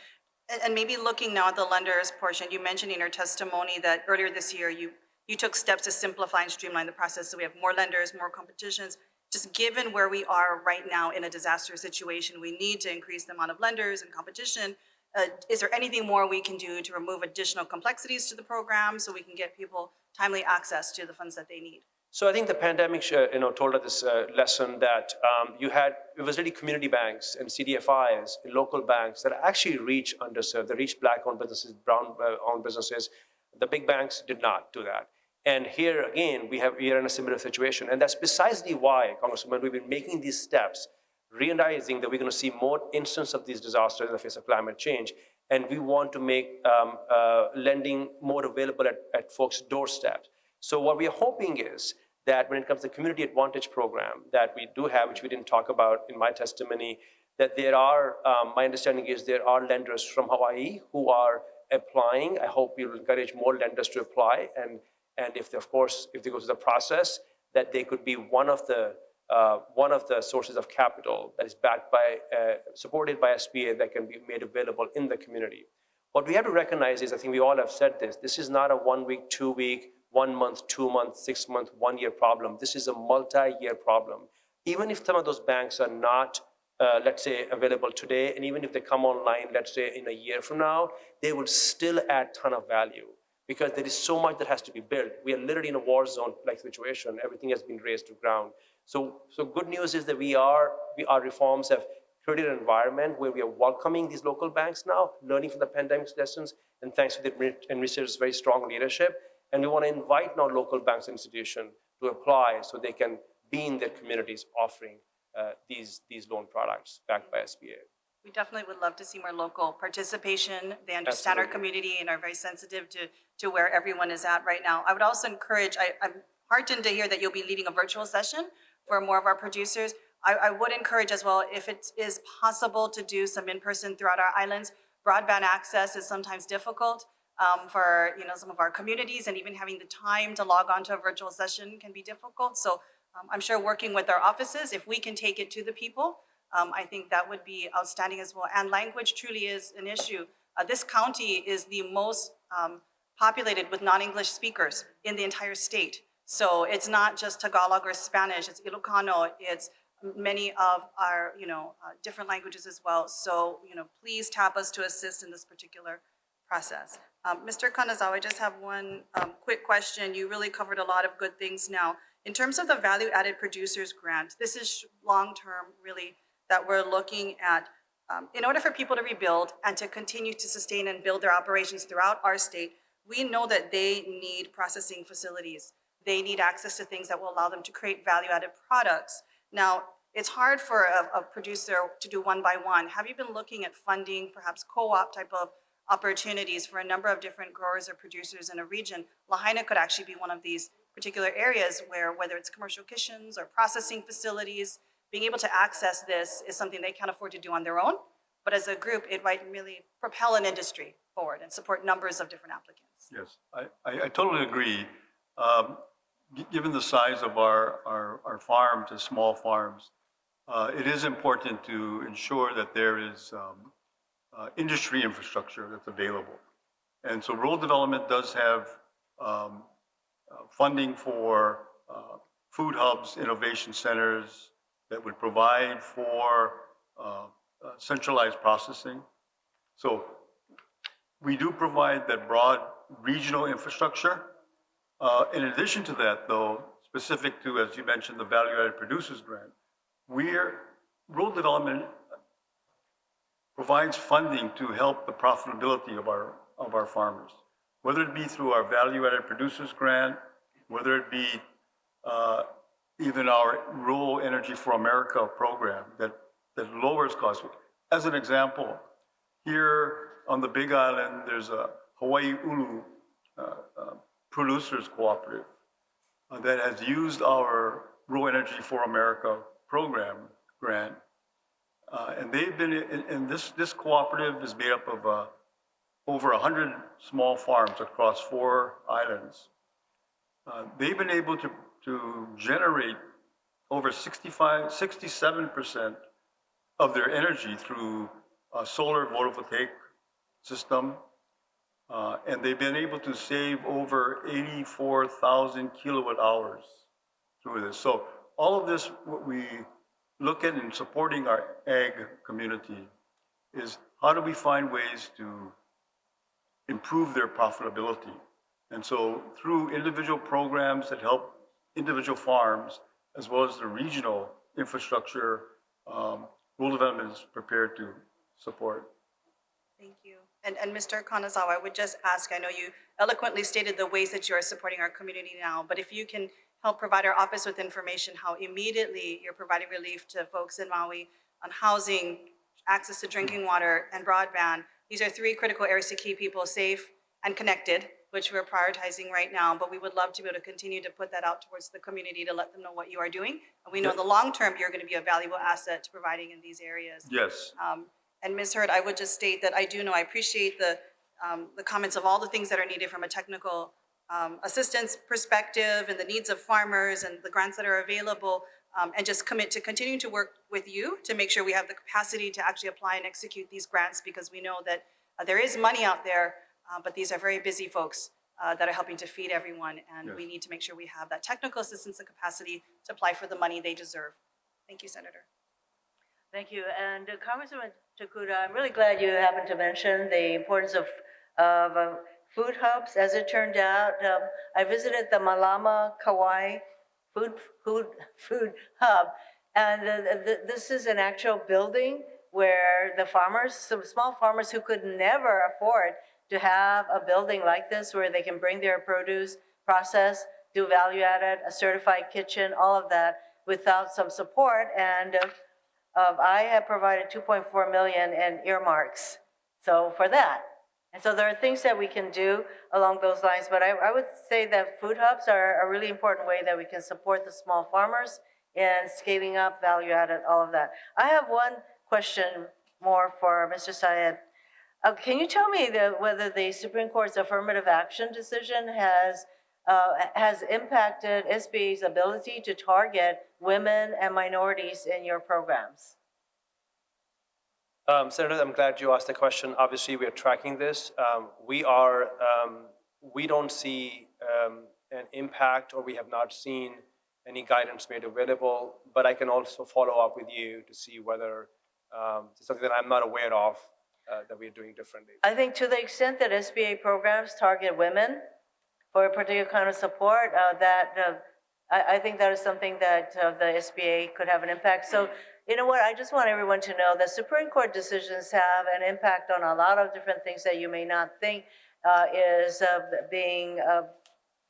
And maybe looking now at the lender's portion, you mentioned in your testimony that earlier this year you took steps to simplify and streamline the process so we have more lenders, more competitions. Just given where we are right now in a disaster situation, we need to increase the amount of lenders and competition. Is there anything more we can do to remove additional complexities to the program so we can get people timely access to the funds that they need? So I think the pandemic, told us this lesson that it was really community banks and CDFIs and local banks that actually reach underserved. They reach Black-owned businesses, brown-owned businesses. The big banks did not do that. And here again, we are in a similar situation, and that's precisely why, Congresswoman, we've been making these steps, realizing that we're going to see more instances of these disasters in the face of climate change, and we want to make lending more available at folks' doorsteps. So what we are hoping is that when it comes to the Community Advantage Program that we do have, which we didn't talk about in my testimony, that there are, my understanding is there are lenders from Hawaii who are applying. I hope you'll encourage more lenders to apply, and if they, of course, if they go through the process, that they could be one of the sources of capital that is backed by, supported by SBA that can be made available in the community. What we have to recognize is, I think we all have said this is not a 1 week, 2 week, 1 month, 2 months, 6 month, 1 year problem. This is a multi-year problem. Even if some of those banks are not, let's say, available today, and even if they come online, let's say in a year from now, they will still add ton of value because there is so much that has to be built. We are literally in a war zone like situation. Everything has been razed to ground. So good news is that our reforms have created an environment where we are welcoming these local banks now, learning from the pandemic lessons, and thanks to the administrator's very strong leadership. And we want to invite now local banks and institutions to apply so they can be in their communities offering these loan products backed by SBA. We definitely would love to see more local participation. They understand our Absolutely. community and are very sensitive to where everyone is at right now. I would also encourage, I'm heartened to hear that you'll be leading a virtual session for more of our producers. I would encourage as well, if it is possible to do some in-person throughout our islands. Broadband access is sometimes difficult for some of our communities, and even having the time to log on to a virtual session can be difficult. So I'm sure working with our offices, if we can take it to the people, I think that would be outstanding as well. And language truly is an issue. This county is the most populated with non-English speakers in the entire state. So it's not just Tagalog or Spanish, it's Ilocano, it's many of our, different languages as well. So, please tap us to assist in this particular process. Mr. Kanazawa, I just have one quick question. You really covered a lot of good things now. In terms of the value-added producers grant, this is long-term really that we're looking at. In order for people to rebuild and to continue to sustain and build their operations throughout our state, we know that they need processing facilities. They need access to things that will allow them to create value-added products. Now, it's hard for a producer to do one by one. Have you been looking at funding, perhaps co-op type of opportunities for a number of different growers or producers in a region? Lahaina could actually be one of these particular areas where, whether it's commercial kitchens or processing facilities, being able to access this is something they can't afford to do on their own. But as a group, it might really propel an industry forward and support numbers of different applicants. Yes, I totally agree. Given the size of our farms, as small farms, it is important to ensure that there is industry infrastructure that's available. And so rural development does have funding for food hubs, innovation centers that would provide for centralized processing. So we do provide that broad regional infrastructure. In addition to that, though, specific to, as you mentioned, the value-added producers grant, rural development provides funding to help the profitability of our farmers, whether it be through our value-added producers grant, whether it be even our Rural Energy for America program that lowers costs. As an example, here on the Big Island, there's a Hawaii Ulu Producers Cooperative that has used our Rural Energy for America program grant. And they've been, and this cooperative is made up of over 100 small farms across 4 islands. They've been able to generate over 67% of their energy through a solar photovoltaic system. And they've been able to save over 84,000 kilowatt hours through this. So all of this, what we look at in supporting our ag community is how do we find ways to improve their profitability? And so through individual programs that help individual farms, as well as the regional infrastructure, rural development is prepared to support. Thank you. And Mr. Kanazawa, I would just ask, I know you eloquently stated the ways that you are supporting our community now, but if you can help provide our office with information how immediately you're providing relief to folks in Maui on housing, access to drinking water, and broadband. These are 3 critical areas to keep people safe and connected, which we're prioritizing right now, but we would love to be able to continue to put that out towards the community to let them know what you are doing. And we know in the long term, you're going to be a valuable asset to providing in these areas. Yes. And Ms. Hurd, I would just state that I do know, I appreciate the comments of all the things that are needed from a technical assistance perspective and the needs of farmers and the grants that are available, and just commit to continuing to work with you to make sure we have the capacity to actually apply and execute these grants, because we know that there is money out there, but these are very busy folks that are helping to feed everyone, and Yes. we need to make sure we have that technical assistance and capacity to apply for the money they deserve. Thank you, Senator. Thank you. And Congresswoman Takuda, I'm really glad you happened to mention the importance of food hubs. As it turned out, I visited the Malama Kauai food hub, and this is an actual building where the farmers, some small farmers who could never afford to have a building like this where they can bring their produce, process, do value added, a certified kitchen, all of that without some support. And I have provided 2.4 million in earmarks, so for that. And so there are things that we can do along those lines, but I would say that food hubs are a really important way that we can support the small farmers in scaling up, value added, all of that. I have one question more for Mr. Syed. Can you tell me whether the Supreme Court's affirmative action decision has impacted SBA's ability to target women and minorities in your programs? Senator, I'm glad you asked the question. Obviously, we are tracking this. We don't see an impact, or we have not seen any guidance made available, but I can also follow up with you to see whether it's something that I'm not aware of that we're doing differently. I think to the extent that SBA programs target women for a particular kind of support, I think that is something that the SBA could have an impact. So, you know what, I just want everyone to know that Supreme Court decisions have an impact on a lot of different things that you may not think is being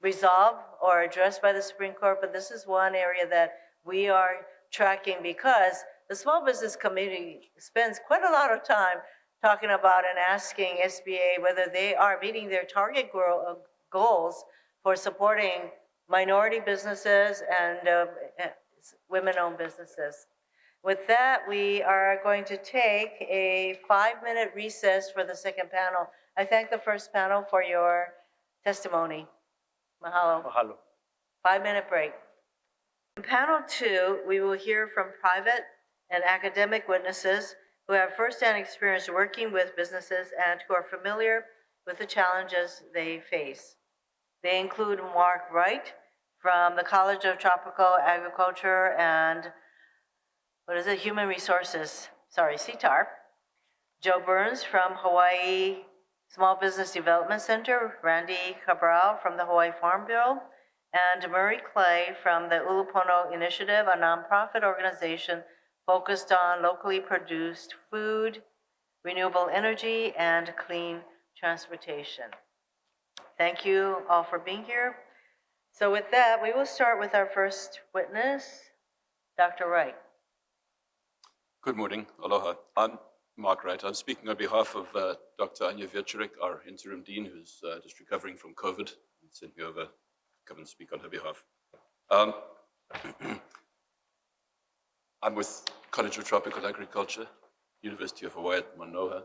resolved or addressed by the Supreme Court, but this is one area that we are tracking because the small business community spends quite a lot of time talking about and asking SBA whether they are meeting their target goals for supporting minority businesses and women-owned businesses. With that, we are going to take a 5-minute recess for the second panel. I thank the first panel for your testimony. Mahalo. Mahalo. 5-minute break. In panel 2, we will hear from private and academic witnesses who have firsthand experience working with businesses and who are familiar with the challenges they face. They include Mark Wright from the College of Tropical Agriculture and Human Resources, CTAR, Joe Burns from Hawaii Small Business Development Center, Randy Cabral from the Hawaii Farm Bureau, and Murray Clay from the Ulupono Initiative, a nonprofit organization focused on locally produced food, renewable energy, and clean transportation. Thank you all for being here. So with that, we will start with our first witness, Dr. Wright. Good morning. Aloha. I'm Mark Wright. I'm speaking on behalf of Dr. Anya Viercherik, our interim dean, who's just recovering from COVID, and sent me over to come and speak on her behalf. I'm with College of Tropical Agriculture, University of Hawaii at Manoa,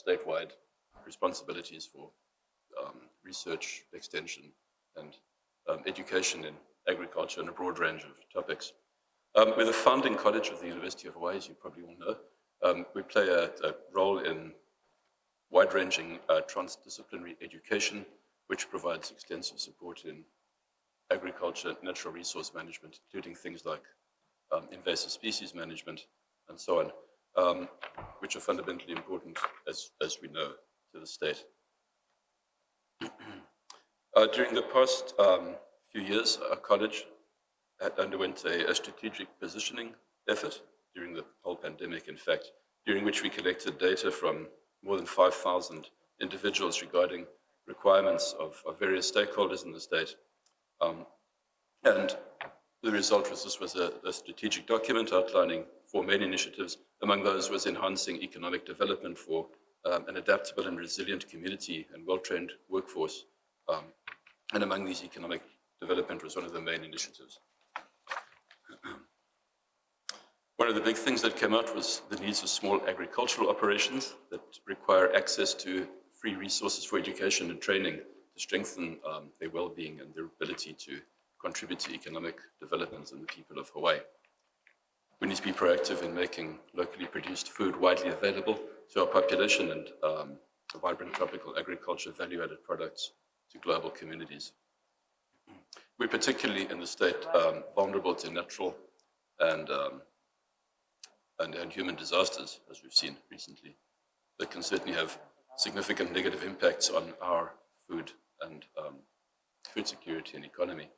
statewide responsibilities for research, extension, and education in agriculture and a broad range of topics. We're the founding college of the University of Hawaii, as you probably all know. We play a role in wide-ranging transdisciplinary education, which provides extensive support in agriculture, natural resource management, including things like invasive species management and so on, which are fundamentally important, as we know, to the state. During the past few years, our college underwent a strategic positioning effort during the whole pandemic, in fact, during which we collected data from more than 5,000 individuals regarding requirements of various stakeholders in the state. And the result was this was a strategic document outlining 4 main initiatives. Among those was enhancing economic development for an adaptable and resilient community and well-trained workforce. And among these, economic development was one of the main initiatives. One of the big things that came out was the needs of small agricultural operations that require access to free resources for education and training to strengthen their well-being and their ability to contribute to economic development in the people of Hawaii. We need to be proactive in making locally produced food widely available to our population and vibrant tropical agriculture value-added products to global communities. We're particularly in the state vulnerable to natural and human disasters, as we've seen recently, that can certainly have significant negative impacts on our food and food security and economy.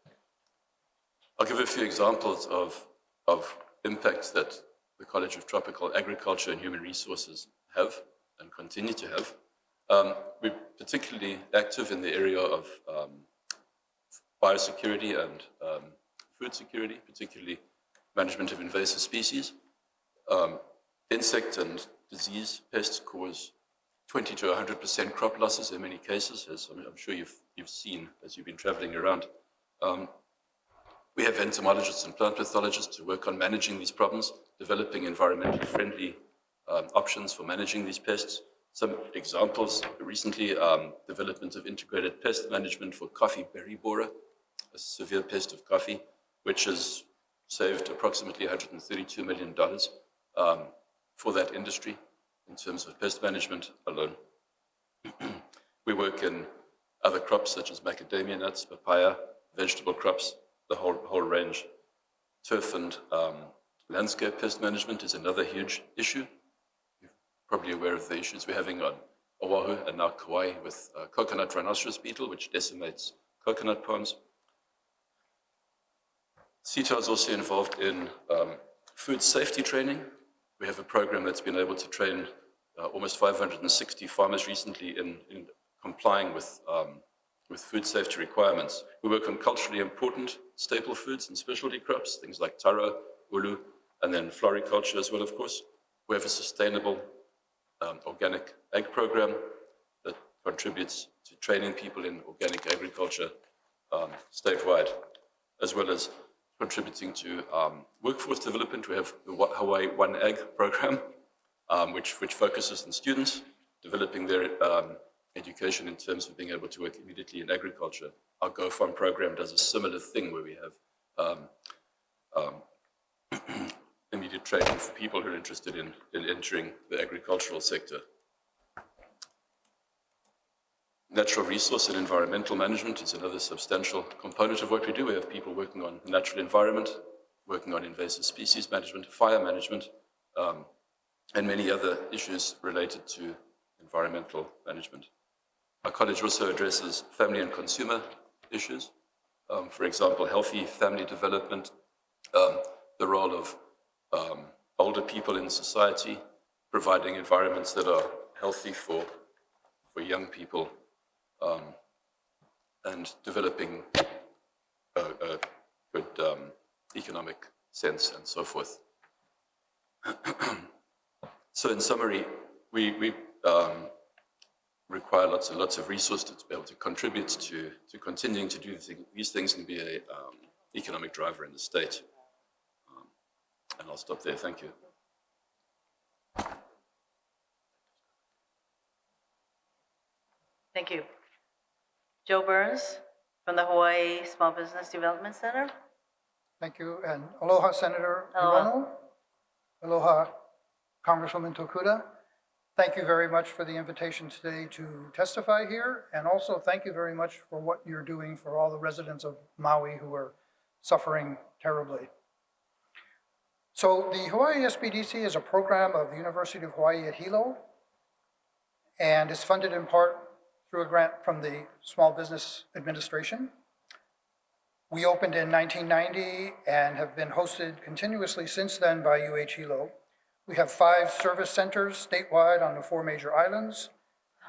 I'll give a few examples of impacts that the College of Tropical Agriculture and Human Resources have and continue to have. We're particularly active in the area of biosecurity and food security, particularly management of invasive species. Insect and disease pests cause 20 to 100% crop losses in many cases, as I'm sure you've seen as you've been traveling around. We have entomologists and plant pathologists who work on managing these problems, developing environmentally friendly options for managing these pests. Some examples recently, development of integrated pest management for coffee berry borer, a severe pest of coffee, which has saved approximately $132 million for that industry in terms of pest management alone. We work in other crops such as macadamia nuts, papaya, vegetable crops, the whole range. Turf and landscape pest management is another huge issue. You're probably aware of the issues we're having on Oahu and now Kauai with coconut rhinoceros beetle, which decimates coconut palms. CETA is also involved in food safety training. We have a program that's been able to train almost 560 farmers recently in complying with food safety requirements. We work on culturally important staple foods and specialty crops, things like taro, ulu, and then floriculture as well, of course. We have a sustainable organic ag program that contributes to training people in organic agriculture statewide, as well as contributing to workforce development. We have the Hawaii One Ag program, which focuses on students developing their education in terms of being able to work immediately in agriculture. Our Go Farm program does a similar thing where we have immediate training for people who are interested in entering the agricultural sector. Natural resource and environmental management is another substantial component of what we do. We have people working on the natural environment, working on invasive species management, fire management, and many other issues related to environmental management. Our college also addresses family and consumer issues. For example, healthy family development, the role of older people in society, providing environments that are healthy for young people, and developing a good economic sense and so forth. So in summary, we require lots and lots of resources to be able to contribute to continuing to do these things and be an economic driver in the state. And I'll stop there. Thank you. Thank you. Joe Burns from the Hawaii Small Business Development Center. Thank you, and aloha, Senator Aloha. Hirono. Aloha, Congresswoman Tokuda. Thank you very much for the invitation today to testify here, and also thank you very much for what you're doing for all the residents of Maui who are suffering terribly. So the Hawaii SBDC is a program of the University of Hawaii at Hilo, and is funded in part through a grant from the Small Business Administration. We opened in 1990 and have been hosted continuously since then by UH Hilo. We have 5 service centers statewide on the 4 major islands,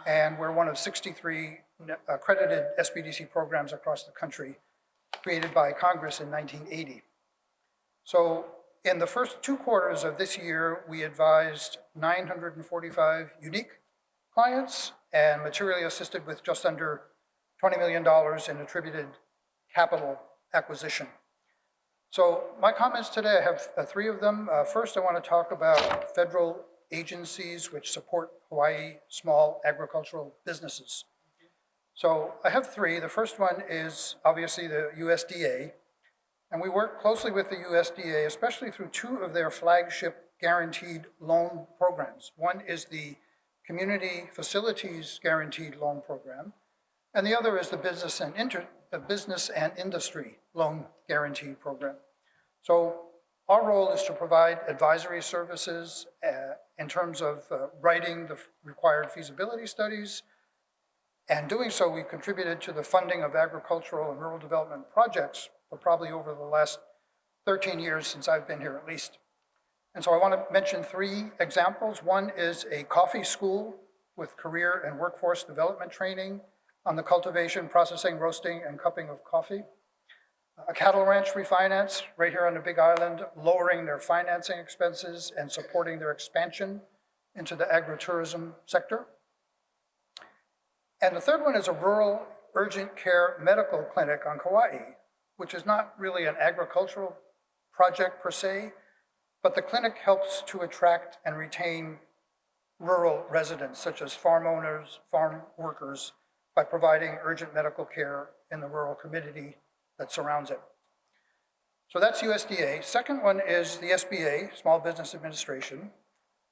and we're one of 63 accredited SBDC programs across the country, created by Congress in 1980. So in the first 2 quarters of this year, we advised 945 unique clients and materially assisted with just under $20 million in attributed capital acquisition. So my comments today, I have three of them. First, I want to talk about federal agencies which support Hawaii small agricultural businesses. So I have three. The first one is obviously the USDA, and we work closely with the USDA, especially through two of their flagship guaranteed loan programs. One is the Community Facilities Guaranteed Loan Program, and the other is the Business and Industry Loan Guarantee Program. So our role is to provide advisory services in terms of writing the required feasibility studies, and doing so, we've contributed to the funding of agricultural and rural development projects for probably over the last 13 years since I've been here at least. And so I want to mention three examples. One is a coffee school with career and workforce development training on the cultivation, processing, roasting, and cupping of coffee. A cattle ranch refinance right here on the Big Island, lowering their financing expenses and supporting their expansion into the agritourism sector. And the third one is a rural urgent care medical clinic on Kauai, which is not really an agricultural project per se, but the clinic helps to attract and retain rural residents, such as farm owners, farm workers, by providing urgent medical care in the rural community that surrounds it. So that's USDA. Second one is the SBA, Small Business Administration.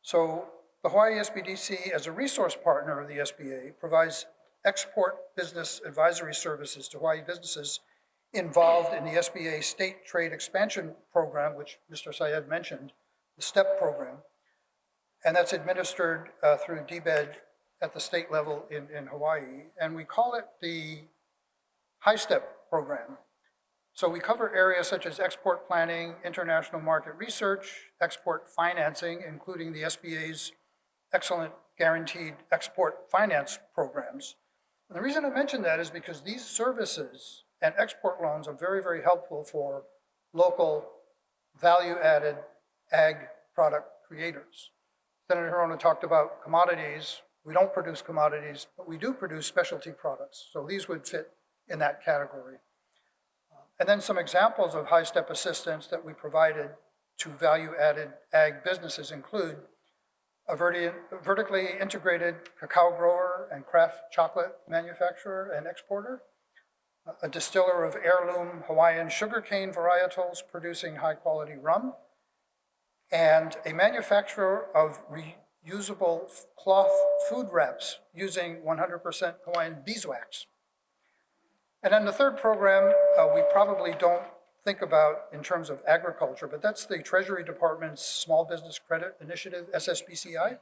So the Hawaii SBDC, as a resource partner of the SBA, provides export business advisory services to Hawaii businesses involved in the SBA State Trade Expansion Program, which Mr. Syed mentioned, the STEP program. And that's administered through DBED at the state level in Hawaii. And we call it the High Step program. So we cover areas such as export planning, international market research, export financing, including the SBA's excellent guaranteed export finance programs. And the reason I mention that is because these services and export loans are very, very helpful for local value-added ag product creators. Senator Hirono talked about commodities. We don't produce commodities, but we do produce specialty products. So these would fit in that category. And then some examples of high step assistance that we provided to value-added ag businesses include a vertically integrated cacao grower and craft chocolate manufacturer and exporter, a distiller of heirloom Hawaiian sugarcane varietals producing high-quality rum, and a manufacturer of reusable cloth food wraps using 100% Hawaiian beeswax. And then the third program we probably don't think about in terms of agriculture, but that's the Treasury Department's Small Business Credit Initiative, SSBCI,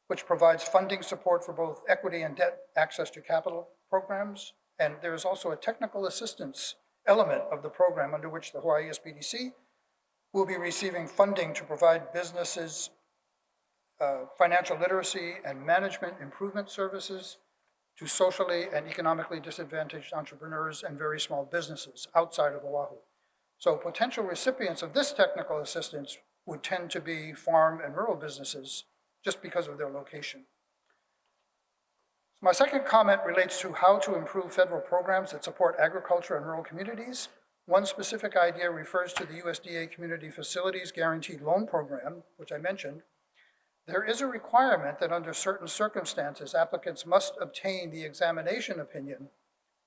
which provides funding support for both equity and debt access to capital programs. And there is also a technical assistance element of the program under which the Hawaii SBDC will be receiving funding to provide businesses financial literacy and management improvement services to socially and economically disadvantaged entrepreneurs and very small businesses outside of Oahu. So potential recipients of this technical assistance would tend to be farm and rural businesses just because of their location. My second comment relates to how to improve federal programs that support agriculture and rural communities. One specific idea refers to the USDA Community Facilities Guaranteed Loan Program, which I mentioned. There is a requirement that under certain circumstances, applicants must obtain the examination opinion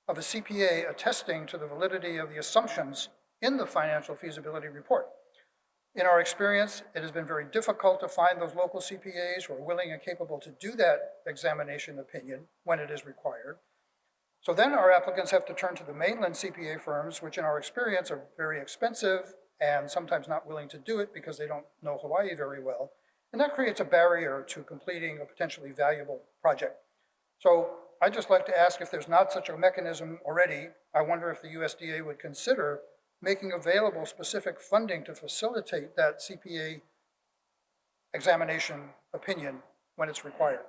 of a CPA attesting to the validity of the assumptions in the financial feasibility report. In our experience, it has been very difficult to find those local CPAs who are willing and capable to do that examination opinion when it is required. So then our applicants have to turn to the mainland CPA firms, which in our experience are very expensive and sometimes not willing to do it because they don't know Hawaii very well. And that creates a barrier to completing a potentially valuable project. So I'd just like to ask if there's not such a mechanism already. I wonder if the USDA would consider making available specific funding to facilitate that CPA examination opinion when it's required.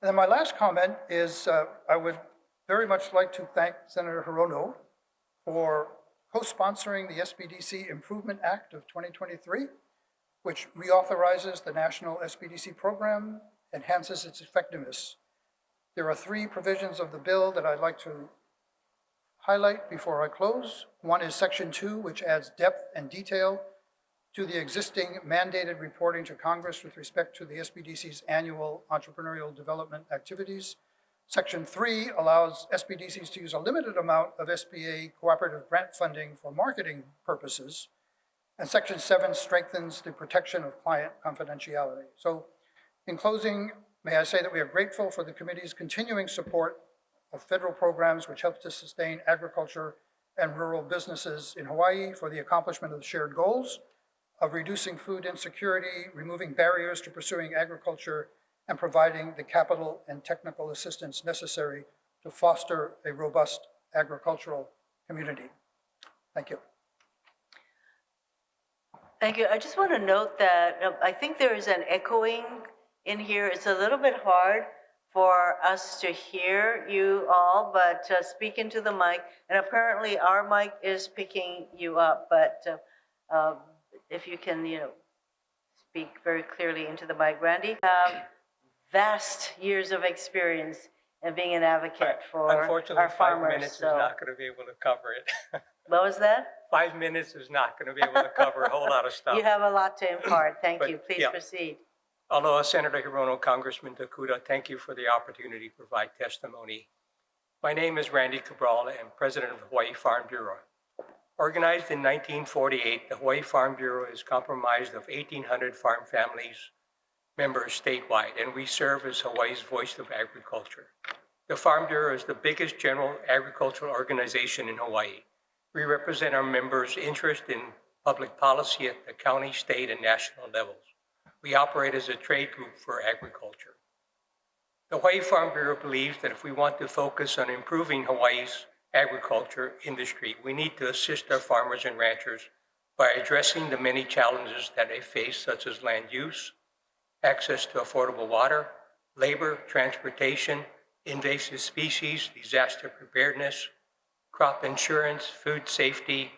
And then my last comment is I would very much like to thank Senator Hirono for co-sponsoring the SBDC Improvement Act of 2023, which reauthorizes the National SBDC program enhances its effectiveness. There are 3 provisions of the bill that I'd like to highlight before I close. One is Section 2, which adds depth and detail to the existing mandated reporting to Congress with respect to the SBDC's annual entrepreneurial development activities. Section 3 allows SBDCs to use a limited amount of SBA cooperative grant funding for marketing purposes. And Section 7 strengthens the protection of client confidentiality. So in closing, may I say that we are grateful for the committee's continuing support of federal programs which help to sustain agriculture and rural businesses in Hawaii for the accomplishment of the shared goals of reducing food insecurity, removing barriers to pursuing agriculture, and providing the capital and technical assistance necessary to foster a robust agricultural community. Thank you. Thank you. I just want to note that I think there is an echoing in here. It's a little bit hard for us to hear you all, but speak into the mic. And apparently our mic is picking you up, but if you can, speak very clearly into the mic. Randy, vast years of experience in being an advocate for Unfortunately, our farmers. 5 minutes is not going to be able to cover it. What was that? 5 minutes is not going to be able to cover a whole lot of stuff. You have a lot to impart. Thank But, you. Please yeah. proceed. Although Senator Hirono, Congressman Takuda, thank you for the opportunity to provide testimony. My name is Randy Cabral. I'm president of the Hawaii Farm Bureau. Organized in 1948, the Hawaii Farm Bureau is comprised of 1,800 farm families, members statewide, and we serve as Hawaii's voice of agriculture. The Farm Bureau is the biggest general agricultural organization in Hawaii. We represent our members' interest in public policy at the county, state, and national levels. We operate as a trade group for agriculture. The Hawaii Farm Bureau believes that if we want to focus on improving Hawaii's agriculture industry, we need to assist our farmers and ranchers by addressing the many challenges that they face, such as land use, access to affordable water, labor, transportation, invasive species, disaster preparedness, crop insurance, food safety,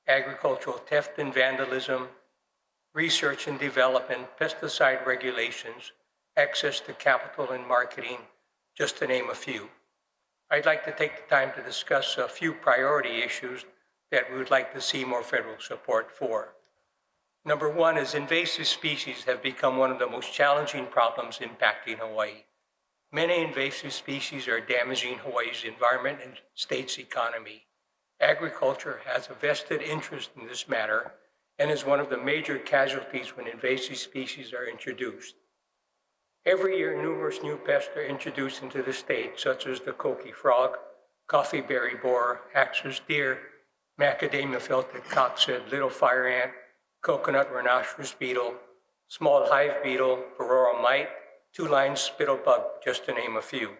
agricultural theft and vandalism, research and development, pesticide regulations, access to capital and marketing, just to name a few. I'd like to take the time to discuss a few priority issues that we would like to see more federal support for. Number one is invasive species have become one of the most challenging problems impacting Hawaii. Many invasive species are damaging Hawaii's environment and state's economy. Agriculture has a vested interest in this matter and is one of the major casualties when invasive species are introduced. Every year, numerous new pests are introduced into the state, such as the coqui frog, coffee berry borer, axis deer, macadamia felted cockcid, little fire ant, coconut rhinoceros beetle, small hive beetle, varroa mite, two-line spittle bug, just to name a few.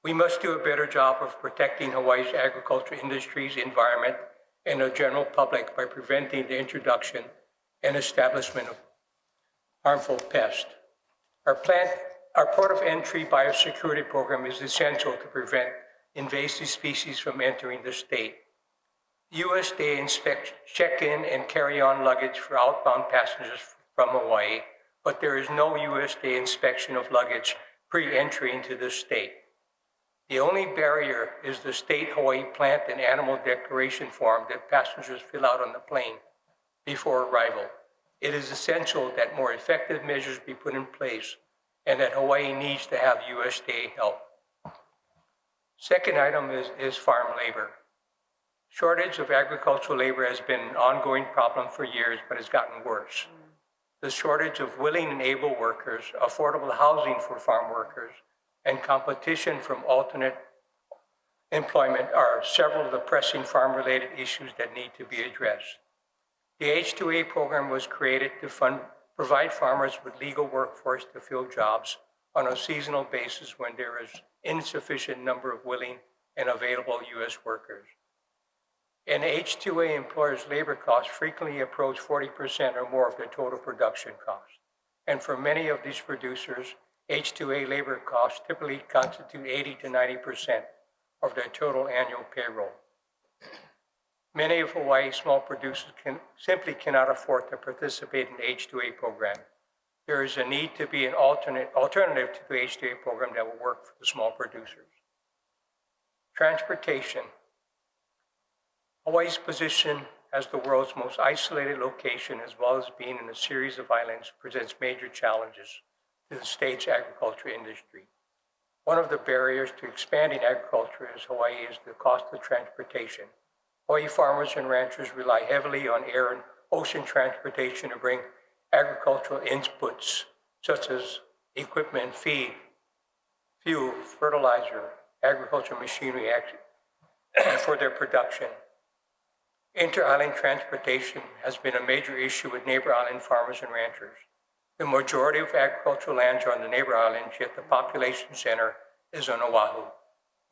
We must do a better job of protecting Hawaii's agriculture industry's environment and the general public by preventing the introduction and establishment of harmful pests. Our port of entry biosecurity program is essential to prevent invasive species from entering the state. USDA inspects check-in and carry-on luggage for outbound passengers from Hawaii, but there is no USDA inspection of luggage pre-entry into the state. The only barrier is the state Hawaii plant and animal declaration form that passengers fill out on the plane before arrival. It is essential that more effective measures be put in place and that Hawaii needs to have USDA help. Second item is farm labor. Shortage of agricultural labor has been an ongoing problem for years, but has gotten worse. The shortage of willing and able workers, affordable housing for farm workers, and competition from alternate employment are several of the pressing farm-related issues that need to be addressed. The H-2A program was created to provide farmers with legal workforce to fill jobs on a seasonal basis when there is insufficient number of willing and available U.S. workers. In H-2A, employers' labor costs frequently approach 40% or more of their total production cost. And for many of these producers, H-2A labor costs typically constitute 80 to 90% of their total annual payroll. Many of Hawaii's small producers simply cannot afford to participate in the H-2A program. There is a need to be an alternative to the HDA program that will work for the small producers. Transportation. Hawaii's position as the world's most isolated location, as well as being in a series of islands, presents major challenges to the state's agriculture industry. One of the barriers to expanding agriculture in Hawaii is the cost of transportation. Hawaii farmers and ranchers rely heavily on air and ocean transportation to bring agricultural inputs such as equipment, feed, fuel, fertilizer, agricultural machinery for their production. Inter-island transportation has been a major issue with neighbor island farmers and ranchers. The majority of agricultural lands are on the neighbor islands, yet the population center is on Oahu.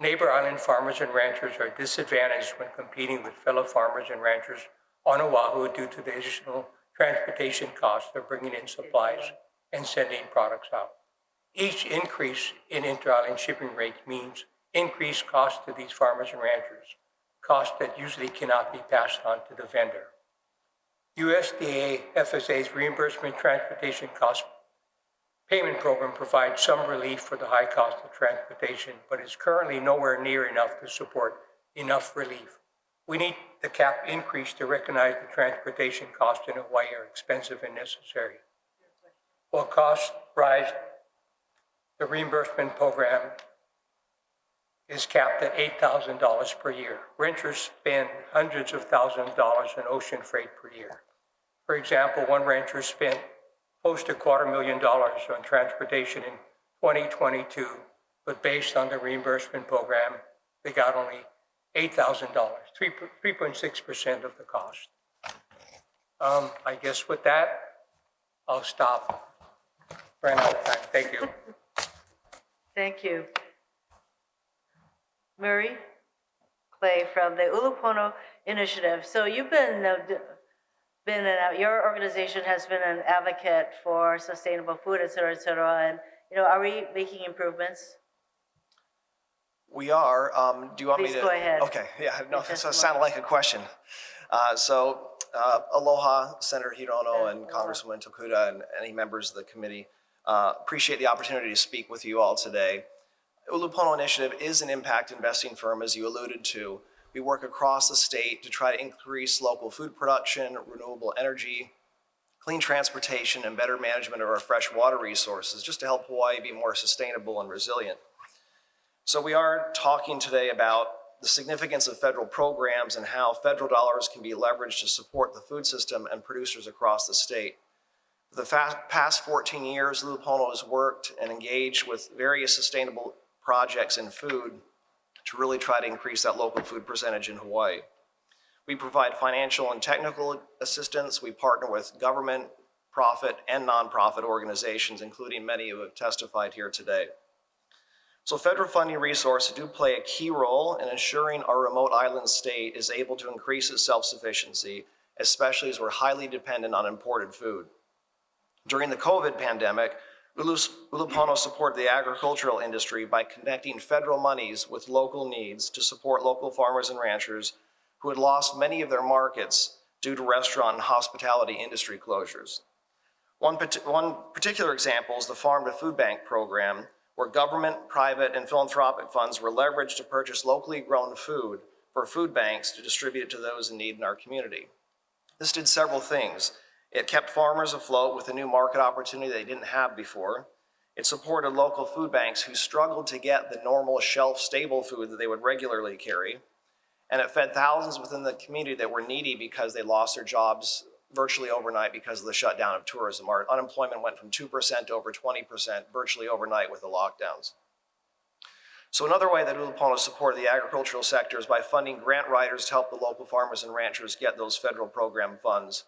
Neighbor island farmers and ranchers are disadvantaged when competing with fellow farmers and ranchers on Oahu due to the additional transportation costs of bringing in supplies and sending products out. Each increase in inter-island shipping rates means increased costs to these farmers and ranchers, costs that usually cannot be passed on to the vendor. USDA FSA's reimbursement transportation cost payment program provides some relief for the high cost of transportation, but is currently nowhere near enough to support enough relief. We need the cap increase to recognize the transportation costs in Hawaii are expensive and necessary. While costs rise, the reimbursement program is capped at $8,000 per year. Renters spend hundreds of thousands of dollars in ocean freight per year. For example, one rancher spent close to $250,000 on transportation in 2022, but based on the reimbursement program, they got only $8,000, 3.6% of the cost. I guess with that, I'll stop. Ran out of time. Thank you. Thank you. Murray Clay from the Ulupono Initiative. So you've your organization has been an advocate for sustainable food, et cetera, and are we making improvements? We are. Do you want me to? Please go ahead. Okay. Yeah. No, that sounded like a question. Aloha, Senator Hirono and Congresswoman Tokuda and any members of the committee. Appreciate the opportunity to speak with you all today. Ulupono Initiative is an impact investing firm, as you alluded to. We work across the state to try to increase local food production, renewable energy, clean transportation, and better management of our fresh water resources, just to help Hawaii be more sustainable and resilient. So we are talking today about the significance of federal programs and how federal dollars can be leveraged to support the food system and producers across the state. For the past 14 years, Ulupono has worked and engaged with various sustainable projects in food to really try to increase that local food percentage in Hawaii. We provide financial and technical assistance. We partner with government, profit, and nonprofit organizations, including many who have testified here today. So federal funding resources do play a key role in ensuring our remote island state is able to increase its self-sufficiency, especially as we're highly dependent on imported food. During the COVID pandemic, Ulupono supported the agricultural industry by connecting federal monies with local needs to support local farmers and ranchers who had lost many of their markets due to restaurant and hospitality industry closures. One particular example is the Farm to Food Bank program, where government, private, and philanthropic funds were leveraged to purchase locally grown food for food banks to distribute to those in need in our community. This did several things. It kept farmers afloat with a new market opportunity they didn't have before. It supported local food banks who struggled to get the normal shelf-stable food that they would regularly carry. And it fed thousands within the community that were needy because they lost their jobs virtually overnight because of the shutdown of tourism. Our unemployment went from 2% to over 20% virtually overnight with the lockdowns. So another way that Ulupono supported the agricultural sector is by funding grant writers to help the local farmers and ranchers get those federal program funds.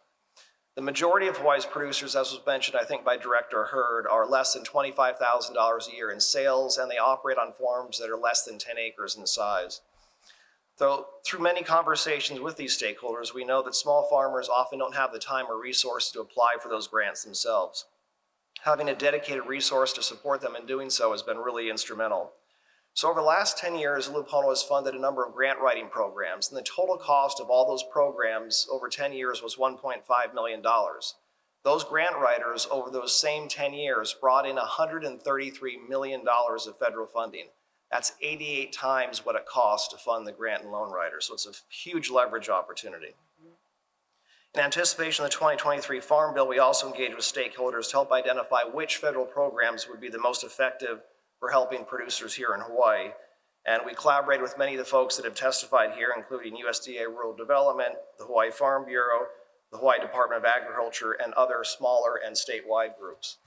The majority of Hawaii's producers, as was mentioned, I think by Director Hurd, are less than $25,000 a year in sales, and they operate on farms that are less than 10 acres in size. Though through many conversations with these stakeholders, we know that small farmers often don't have the time or resources to apply for those grants themselves. Having a dedicated resource to support them in doing so has been really instrumental. So over the last 10 years, Ulupono has funded a number of grant writing programs, and the total cost of all those programs over 10 years was $1.5 million. Those grant writers over those same 10 years brought in $133 million of federal funding. That's 88 times what it costs to fund the grant and loan writer. So it's a huge leverage opportunity. In anticipation of the 2023 Farm Bill, we also engaged with stakeholders to help identify which federal programs would be the most effective for helping producers here in Hawaii. And we collaborated with many of the folks that have testified here, including USDA Rural Development, the Hawaii Farm Bureau, the Hawaii Department of Agriculture, and other smaller and statewide groups.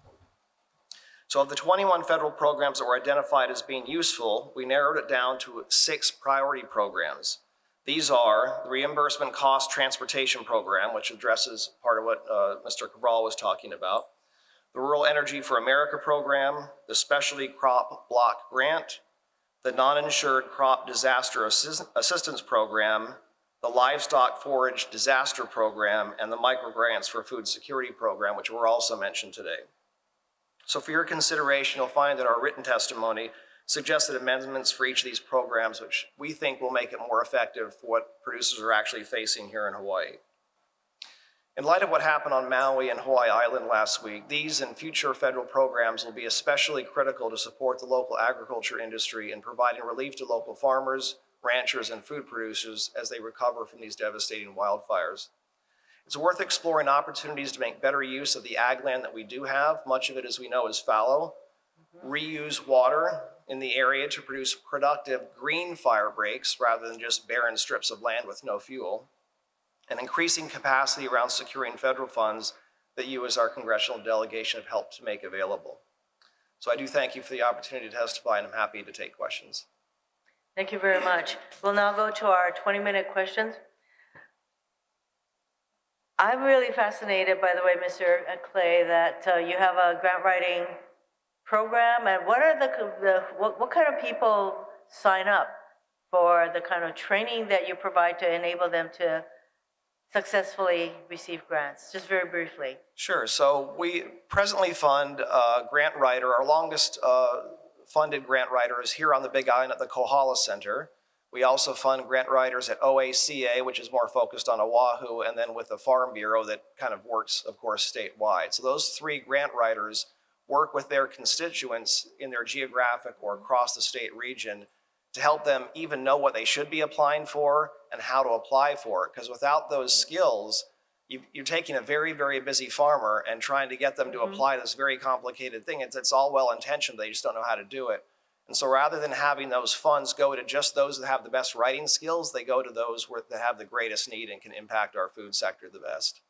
So of the 21 federal programs that were identified as being useful, we narrowed it down to 6 priority programs. These are the Reimbursement Cost Transportation Program, which addresses part of what Mr. Cabral was talking about, the Rural Energy for America Program, the Specialty Crop Block Grant, the Non-Insured Crop Disaster Assistance Program, the Livestock Forage Disaster Program, and the Microgrants for Food Security Program, which were also mentioned today. So for your consideration, you'll find that our written testimony suggested amendments for each of these programs, which we think will make it more effective for what producers are actually facing here in Hawaii. In light of what happened on Maui and Hawaii Island last week, these and future federal programs will be especially critical to support the local agriculture industry in providing relief to local farmers, ranchers, and food producers as they recover from these devastating wildfires. It's worth exploring opportunities to make better use of the ag land that we do have. Much of it, as we know, is fallow. Reuse water in the area to produce productive green fire breaks rather than just barren strips of land with no fuel. And increasing capacity around securing federal funds that you as our congressional delegation have helped to make available. So I do thank you for the opportunity to testify, and I'm happy to take questions. Thank you very much. We'll now go to our 20-minute questions. I'm really fascinated, by the way, Mr. Clay, that you have a grant writing program, and what are what kind of people sign up for the kind of training that you provide to enable them to successfully receive grants? Just very briefly. Sure. So we presently fund a grant writer. Our longest funded grant writer is here on the Big Island at the Kohala Center. We also fund grant writers at OACA, which is more focused on Oahu, and then with the Farm Bureau that kind of works, of course, statewide. So those 3 grant writers work with their constituents in their geographic or across the state region to help them even know what they should be applying for and how to apply for it. Because without those skills, you're taking a very, very busy farmer and trying to get them to apply this very complicated thing. It's all well-intentioned, they just don't know how to do it. And so rather than having those funds go to just those that have the best writing skills, they go to those that have the greatest need and can impact our food sector the best.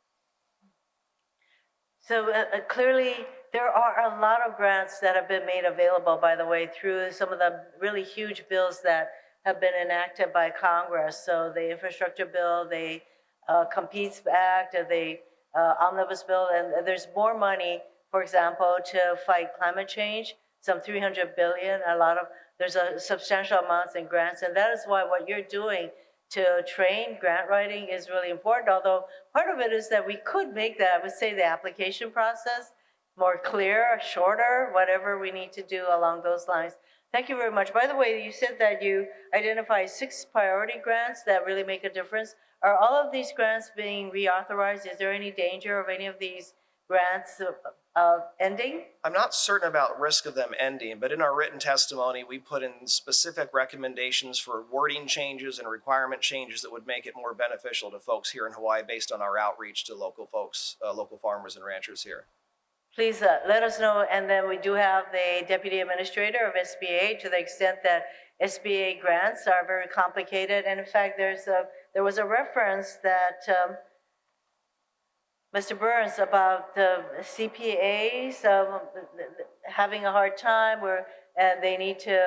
So clearly, there are a lot of grants that have been made available, by the way, through some of the really huge bills that have been enacted by Congress. So the infrastructure bill, the Competes Act, the omnibus bill, and there's more money, for example, to fight climate change. Some $300 billion, there's a substantial amounts in grants, and that is why what you're doing to train grant writing is really important, although part of it is that we could make that, I would say, the application process more clear, shorter, whatever we need to do along those lines. Thank you very much. By the way, you said that you identify 6 priority grants that really make a difference. Are all of these grants being reauthorized? Is there any danger of any of these grants ending? I'm not certain about risk of them ending, but in our written testimony, we put in specific recommendations for wording changes and requirement changes that would make it more beneficial to folks here in Hawaii based on our outreach to local folks, local farmers and ranchers here. Please let us know. And then we do have the Deputy Administrator of SBA, to the extent that SBA grants are very complicated. And in fact, there was a reference that Mr. Burns about the CPAs having a hard time and they need to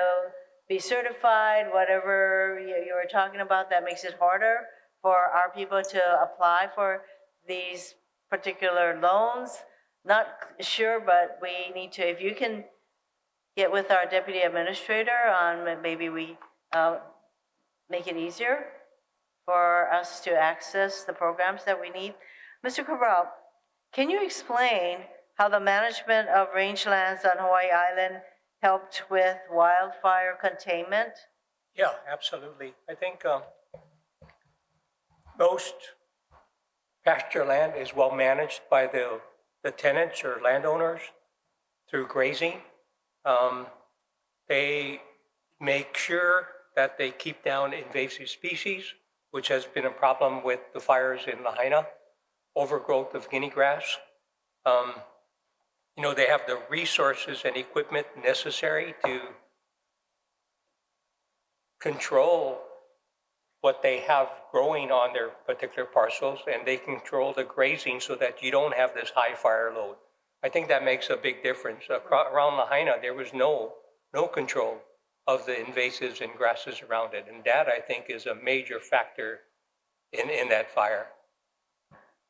be certified, whatever you were talking about, that makes it harder for our people to apply for these particular loans. Not sure, but we need to, if you can get with our Deputy Administrator on maybe we make it easier for us to access the programs that we need. Mr. Cabral, can you explain how the management of rangelands on Hawaii Island helped with wildfire containment? Yeah, absolutely. I think most pasture land is well managed by the the tenants or landowners through grazing. They make sure that they keep down invasive species, which has been a problem with the fires in Lahaina, overgrowth of guinea grass. They have the resources and equipment necessary to control what they have growing on their particular parcels, and they control the grazing so that you don't have this high fire load. I think that makes a big difference. Around Lahaina, there was no control of the invasives and grasses around it, and that, I think, is a major factor in that fire.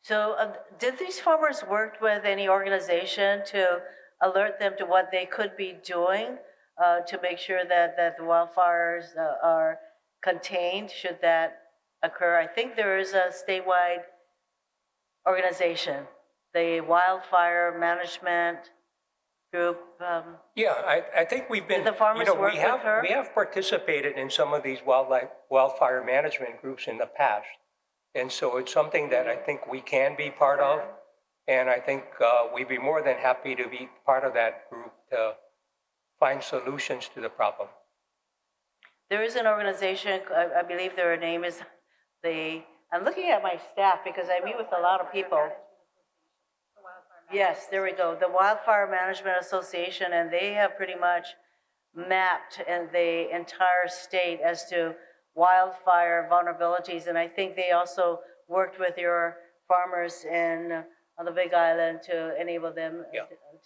So did these farmers work with any organization to alert them to what they could be doing to make sure that the wildfires are contained should that occur? I think there is a statewide organization, the Wildfire Management Group. Yeah, I think we've been, Did the farmers work with her? we have participated in some of these wildfire management groups in the past. And so it's something that I think we can be part of. And I think we'd be more than happy to be part of that group to find solutions to the problem. There is an organization, I believe their name is I'm looking at my staff because I meet with a lot of people. Yes, there we go, the Wildfire Management Association, and they have pretty much mapped in the entire state as to wildfire vulnerabilities, and I think they also worked with your farmers on the Big Island to enable them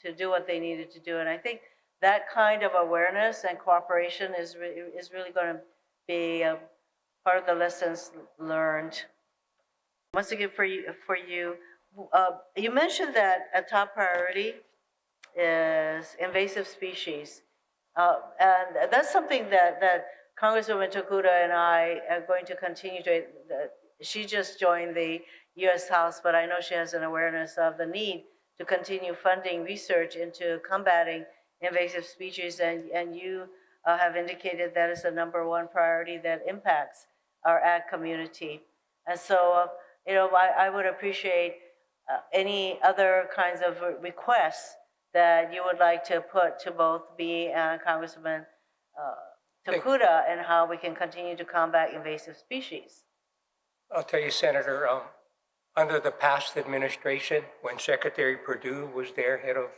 to do what they needed to do. And I think that kind of awareness and cooperation is really going to be part of the lessons learned. Once again, for you, you mentioned that a top priority is invasive species, and that's something that Congresswoman Tokuda and I are going to continue to. She just joined the U.S. House, but I know she has an awareness of the need to continue funding research into combating invasive species, and you have indicated that is the #1 priority that impacts our ag community. And so, I would appreciate any other kinds of requests that you would like to put to both me and Congresswoman Tokuda and how we can continue to combat invasive species. I'll tell you, Senator, under the past administration, when Secretary Perdue was there, head of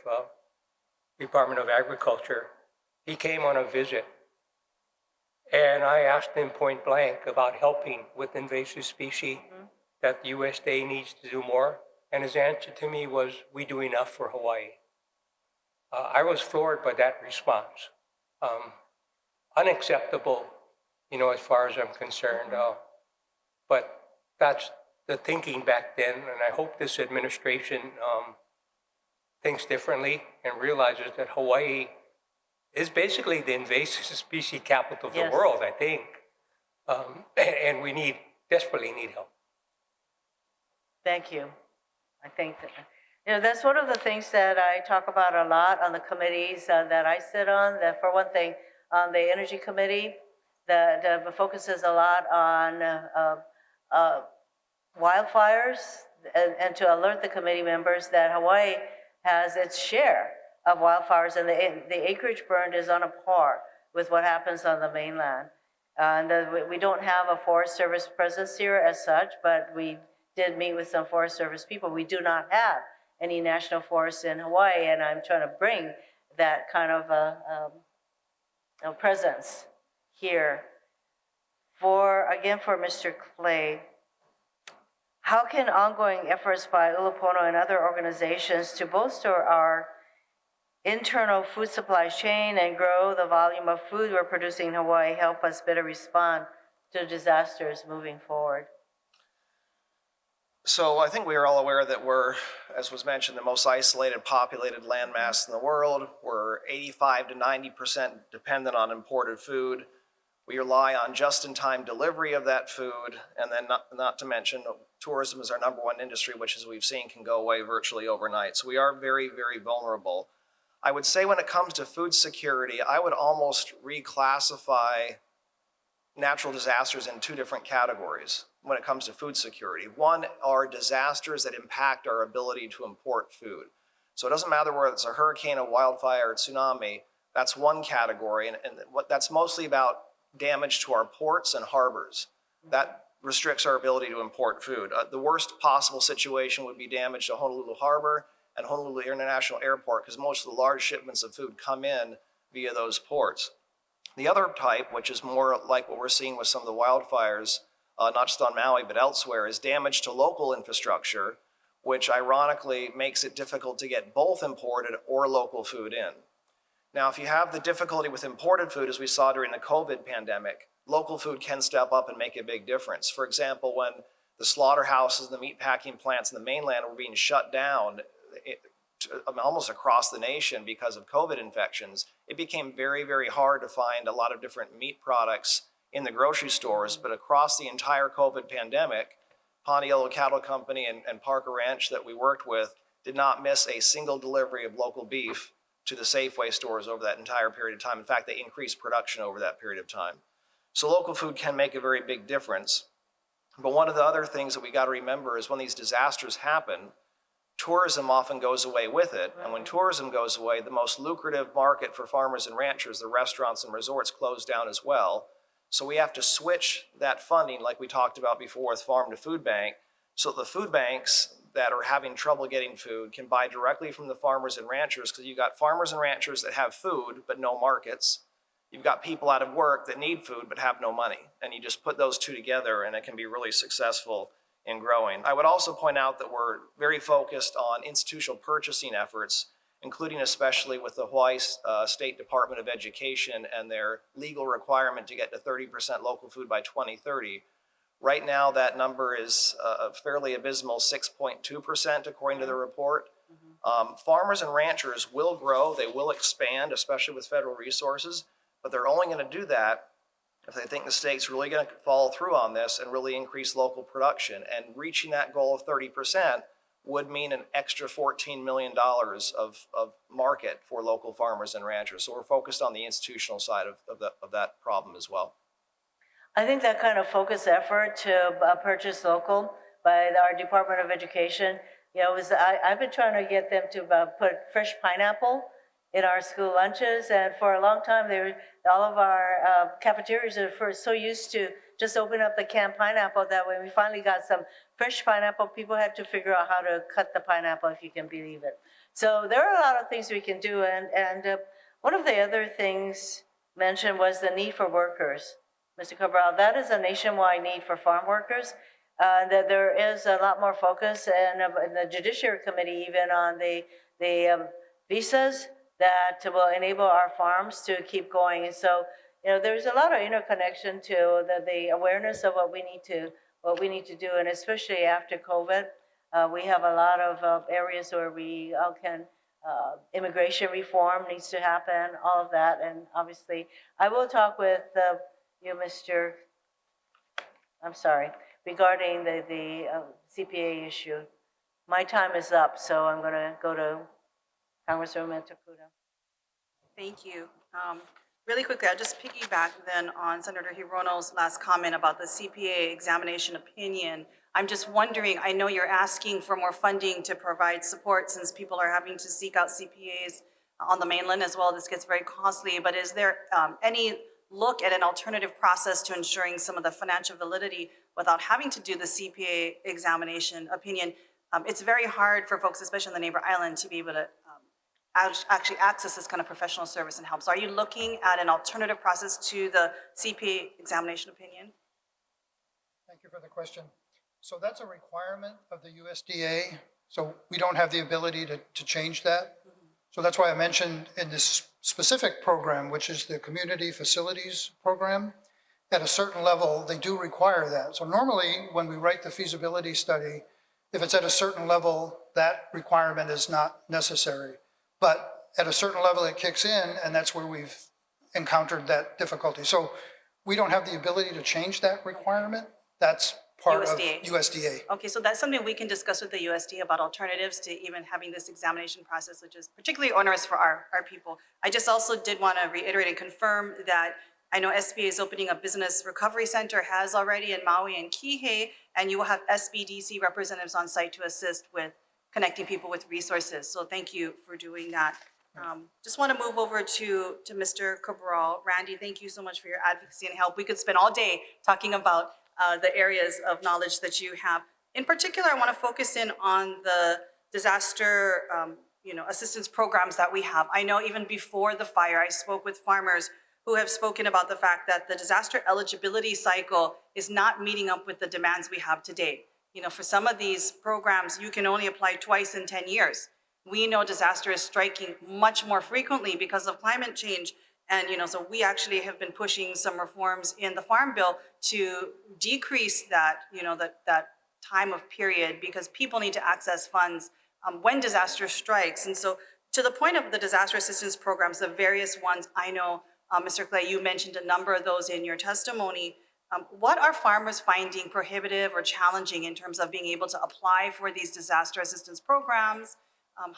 Department of Agriculture, he came on a visit. And I asked him point blank about helping with invasive species, that the USDA needs to do more. And his answer to me was, we do enough for Hawaii. I was floored by that response. Unacceptable, as far as I'm concerned. But that's the thinking back then, and I hope this administration thinks differently and realizes that Hawaii is basically the invasive species capital of the world, I think. And we desperately need help. Thank you. I think that, that's one of the things that I talk about a lot on the committees that I sit on. That, for one thing, on the Energy Committee, that focuses a lot on wildfires and to alert the committee members that Hawaii has its share of wildfires, and the acreage burned is on a par with what happens on the mainland. And we don't have a Forest Service presence here as such, but we did meet with some Forest Service people. We do not have any national forests in Hawaii, and I'm trying to bring that kind of presence here. For Mr. Clay, how can ongoing efforts by Ulupono and other organizations to bolster our internal food supply chain and grow the volume of food we're producing in Hawaii help us better respond to disasters moving forward? So I think we are all aware that we're, as was mentioned, the most isolated populated landmass in the world. We're 85 to 90% dependent on imported food. We rely on just-in-time delivery of that food, and then not to mention tourism is our #1 industry, which, as we've seen, can go away virtually overnight. So we are very, very vulnerable. I would say when it comes to food security, I would almost reclassify natural disasters in 2 different categories when it comes to food security. One are disasters that impact our ability to import food. So it doesn't matter whether it's a hurricane, a wildfire, or tsunami, that's one category. And what that's mostly about damage to our ports and harbors. That restricts our ability to import food. The worst possible situation would be damage to Honolulu Harbor and Honolulu International Airport, because most of the large shipments of food come in via those ports. The other type, which is more like what we're seeing with some of the wildfires, not just on Maui, but elsewhere, is damage to local infrastructure, which ironically makes it difficult to get both imported or local food in. Now, if you have the difficulty with imported food, as we saw during the COVID pandemic, local food can step up and make a big difference. For example, when the slaughterhouses and the meatpacking plants in the mainland were being shut down almost across the nation because of COVID infections, it became very, very hard to find a lot of different meat products in the grocery stores. But across the entire COVID pandemic, Pontiello Cattle Company and Parker Ranch that we worked with did not miss a single delivery of local beef to the Safeway stores over that entire period of time. In fact, they increased production over that period of time. So local food can make a very big difference. But one of the other things that we got to remember is when these disasters happen, tourism often goes away with it. And when tourism goes away, the most lucrative market for farmers and ranchers, the restaurants and resorts, close down as well. So we have to switch that funding, like we talked about before with Farm to Food Bank, so the food banks that are having trouble getting food can buy directly from the farmers and ranchers, because you've got farmers and ranchers that have food but no markets. You've got people out of work that need food but have no money. And you just put those two together and it can be really successful in growing. I would also point out that we're very focused on institutional purchasing efforts, including especially with the Hawaii State Department of Education and their legal requirement to get to 30% local food by 2030. Right now, that number is a fairly abysmal 6.2%, according to the report. Farmers and ranchers will grow, they will expand, especially with federal resources, but they're only going to do that if they think the state's really going to follow through on this and really increase local production. And reaching that goal of 30% would mean an extra $14 million of market for local farmers and ranchers. So we're focused on the institutional side of that problem as well. I think that kind of focused effort to purchase local by our Department of Education, I've been trying to get them to put fresh pineapple in our school lunches, and for a long time, all of our cafeterias are so used to just open up the canned pineapple that when we finally got some fresh pineapple, people had to figure out how to cut the pineapple, if you can believe it. So there are a lot of things we can do, and one of the other things mentioned was the need for workers. Mr. Cabral, that is a nationwide need for farm workers. That there is a lot more focus in the Judiciary Committee even on the visas that will enable our farms to keep going. And so, there's a lot of interconnection to the awareness of what we need to do, and especially after COVID, we have a lot of areas where we all can. Immigration reform needs to happen, all of that, and obviously, I will talk with you, regarding the CPA issue. My time is up, so I'm going to go to Congresswoman Takuda. Thank you. Really quickly, I'll just piggyback then on Senator Hirono's last comment about the CPA examination opinion. I'm just wondering, I know you're asking for more funding to provide support since people are having to seek out CPAs on the mainland as well. This gets very costly, but is there any look at an alternative process to ensuring some of the financial validity without having to do the CPA examination opinion? It's very hard for folks, especially on the neighbor island, to be able to actually access this kind of professional service and help. So are you looking at an alternative process to the CPA examination opinion? Thank you for the question. So that's a requirement of the USDA. So we don't have the ability to change that. So that's why I mentioned in this specific program, which is the Community Facilities Program, at a certain level, they do require that. So normally, when we write the feasibility study, if it's at a certain level, that requirement is not necessary. But at a certain level, it kicks in, and that's where we've encountered that difficulty. So we don't have the ability to change that requirement. That's part USDA. of USDA. Okay, so that's something we can discuss with the USDA about alternatives to even having this examination process, which is particularly onerous for our people. I just also did want to reiterate and confirm that I know SBA is opening a business recovery center, has already in Maui and Kihei, and you will have SBDC representatives on site to assist with connecting people with resources. So thank you for doing that. Just want to move over to Mr. Cabral. Randy, thank you so much for your advocacy and help. We could spend all day talking about the areas of knowledge that you have. In particular, I want to focus in on the disaster assistance programs that we have. I know even before the fire, I spoke with farmers who have spoken about the fact that the disaster eligibility cycle is not meeting up with the demands we have today. For some of these programs, you can only apply twice in 10 years. We know disaster is striking much more frequently because of climate change. And, so we actually have been pushing some reforms in the Farm Bill to decrease that, that time of period, because people need to access funds when disaster strikes. And so to the point of the disaster assistance programs, the various ones, I know, Mr. Clay, you mentioned a number of those in your testimony. What are farmers finding prohibitive or challenging in terms of being able to apply for these disaster assistance programs?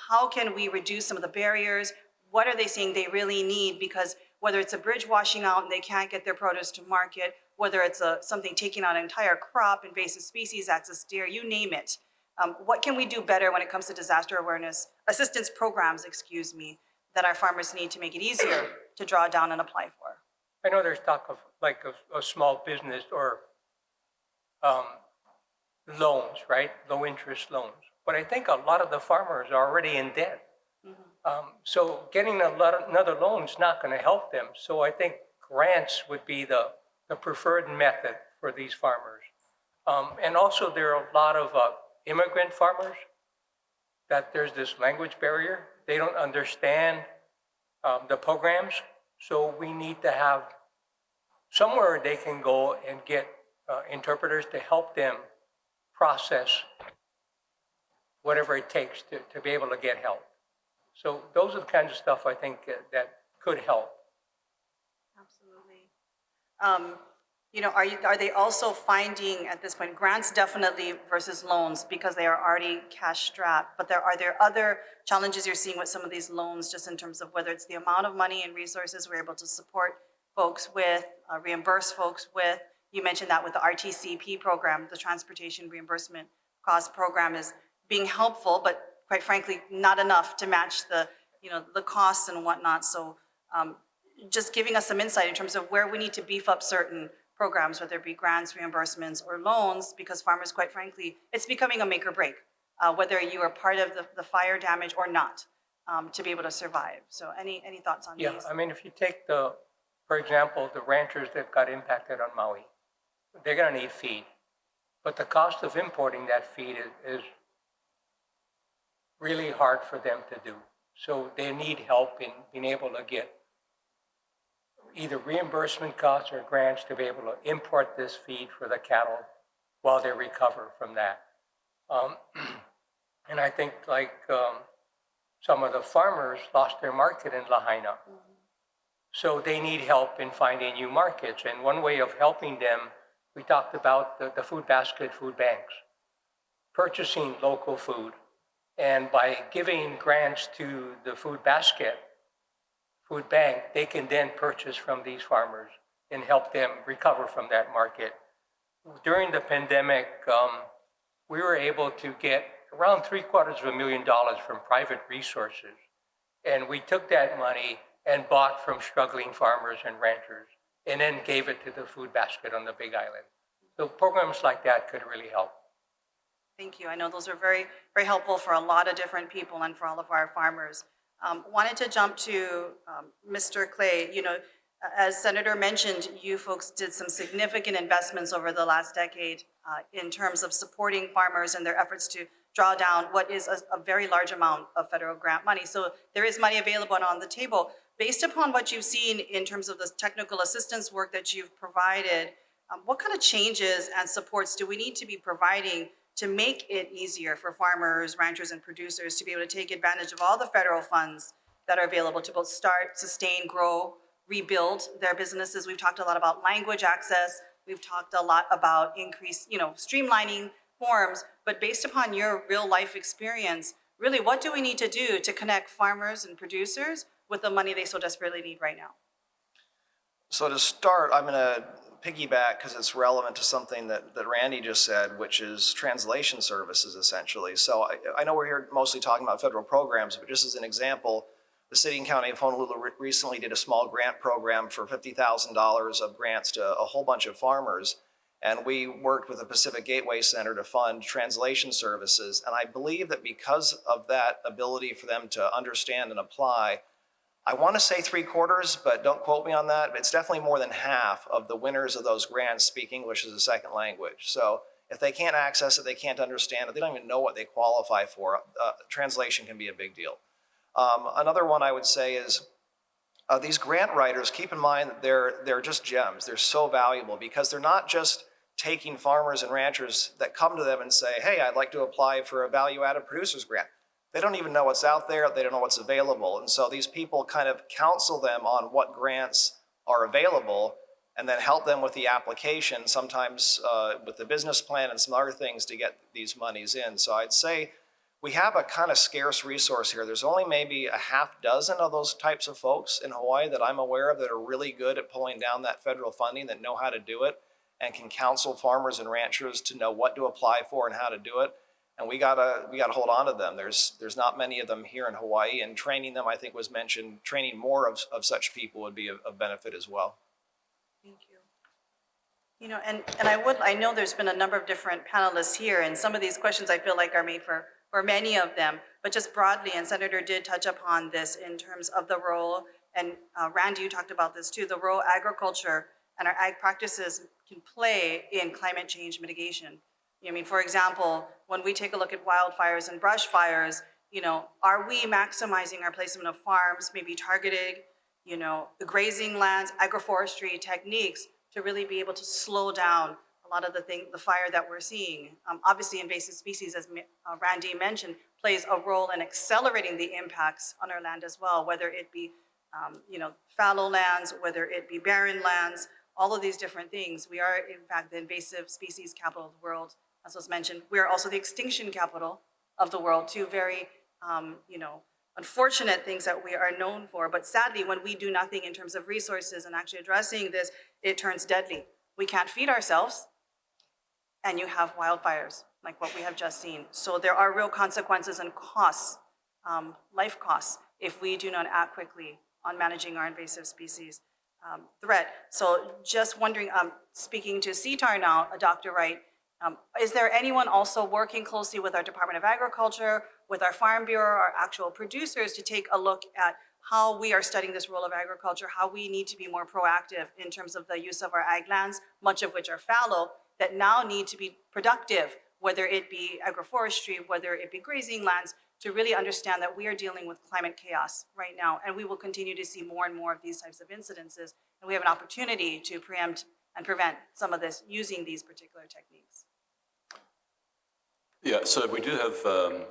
How can we reduce some of the barriers? What are they saying they really need? Because whether it's a bridge washing out and they can't get their produce to market, whether it's something taking out an entire crop, invasive species, access deer, you name it. What can we do better when it comes to disaster awareness, assistance programs, that our farmers need to make it easier to draw down and apply for? I know there's talk of like a small business or loans, right? Low interest loans. But I think a lot of the farmers are already in debt. So getting another loan is not going to help them. So I think grants would be the preferred method for these farmers. And also there are a lot of immigrant farmers that there's this language barrier. They don't understand the programs. So we need to have somewhere they can go and get interpreters to help them process whatever it takes to be able to get help. So those are the kinds of stuff I think that could help. Absolutely. Are they also finding at this point grants definitely versus loans because they are already cash strapped? But are there other challenges you're seeing with some of these loans, just in terms of whether it's the amount of money and resources we're able to support folks with, reimburse folks with? You mentioned that with the RTCP program, the Transportation Reimbursement Cost Program is being helpful, but quite frankly, not enough to match the costs and whatnot. So just giving us some insight in terms of where we need to beef up certain programs, whether it be grants, reimbursements, or loans, because farmers, quite frankly, it's becoming a make or break, whether you are part of the fire damage or not, to be able to survive. So any thoughts on these? Yeah, I mean, if you take for example, the ranchers that got impacted on Maui, they're going to need feed. But the cost of importing that feed is really hard for them to do. So they need help in being able to get either reimbursement costs or grants to be able to import this feed for the cattle while they recover from that. And I think some of the farmers lost their market in Lahaina. So they need help in finding new markets. And one way of helping them, we talked about the food basket, food banks, purchasing local food. And by giving grants to the food basket, food bank, they can then purchase from these farmers and help them recover from that market. During the pandemic, we were able to get around $750,000 from private resources. And we took that money and bought from struggling farmers and ranchers, and then gave it to the food basket on the Big Island. So programs like that could really help. Thank you. I know those are very, very helpful for a lot of different people and for all of our farmers. Wanted to jump to Mr. Clay. As Senator mentioned, you folks did some significant investments over the last decade in terms of supporting farmers and their efforts to draw down what is a very large amount of federal grant money. So there is money available and on the table. Based upon what you've seen in terms of the technical assistance work that you've provided, what kind of changes and supports do we need to be providing to make it easier for farmers, ranchers, and producers to be able to take advantage of all the federal funds that are available to both start, sustain, grow, rebuild their businesses? We've talked a lot about language access. We've talked a lot about streamlining forms. But based upon your real life experience, really, what do we need to do to connect farmers and producers with the money they so desperately need right now? So to start, I'm going to piggyback because it's relevant to something that Randy just said, which is translation services essentially. So I know we're here mostly talking about federal programs, but just as an example, the city and county of Honolulu recently did a small grant program for $50,000 of grants to a whole bunch of farmers. And we worked with the Pacific Gateway Center to fund translation services. And I believe that because of that ability for them to understand and apply, I want to say 3/4, but don't quote me on that. It's definitely more than half of the winners of those grants speak English as a second language. So if they can't access it, they can't understand it, they don't even know what they qualify for, translation can be a big deal. Another one I would say is these grant writers, keep in mind that they're just gems. They're so valuable because they're not just taking farmers and ranchers that come to them and say, hey, I'd like to apply for a value-added producers grant. They don't even know what's out there. They don't know what's available. And so these people kind of counsel them on what grants are available and then help them with the application, sometimes with the business plan and some other things to get these monies in. So I'd say we have a kind of scarce resource here. There's only maybe a half dozen of those types of folks in Hawaii that I'm aware of that are really good at pulling down that federal funding, that know how to do it and can counsel farmers and ranchers to know what to apply for and how to do it. And we gotta hold on to them. There's not many of them here in Hawaii, and training them, I think was mentioned, training more of such people would be of benefit as well. Thank you. You know, and I know there's been a number of different panelists here, and some of these questions I feel like are made for many of them, but just broadly, and Senator did touch upon this in terms of the role, and Randy, you talked about this too, the role agriculture and our ag practices can play in climate change mitigation. I mean, for example, when we take a look at wildfires and brush fires, you know, are we maximizing our placement of farms, maybe targeted, you know, the grazing lands, agroforestry techniques to really be able to slow down a lot of the fire that we're seeing? Obviously, invasive species, as Randy mentioned, plays a role in accelerating the impacts on our land as well, whether it be, you know, fallow lands, whether it be barren lands, all of these different things. We are, in fact, the invasive species capital of the world. As was mentioned, we are also the extinction capital of the world, two very, you know, unfortunate things that we are known for. But sadly, when we do nothing in terms of resources and actually addressing this, it turns deadly. We can't feed ourselves, and you have wildfires like what we have just seen. So there are real consequences and costs, life costs, if we do not act quickly on managing our invasive species threat. So just wondering, speaking to CTAR now, Dr. Wright, is there anyone also working closely with our Department of Agriculture, with our Farm Bureau, our actual producers, to take a look at how we are studying this role of agriculture, how we need to be more proactive in terms of the use of our ag lands, much of which are fallow, that now need to be productive, whether it be agroforestry, whether it be grazing lands, to really understand that we are dealing with climate chaos right now, and we will continue to see more and more of these types of incidences, and we have an opportunity to preempt and prevent some of this using these particular techniques. Yeah, so we do have a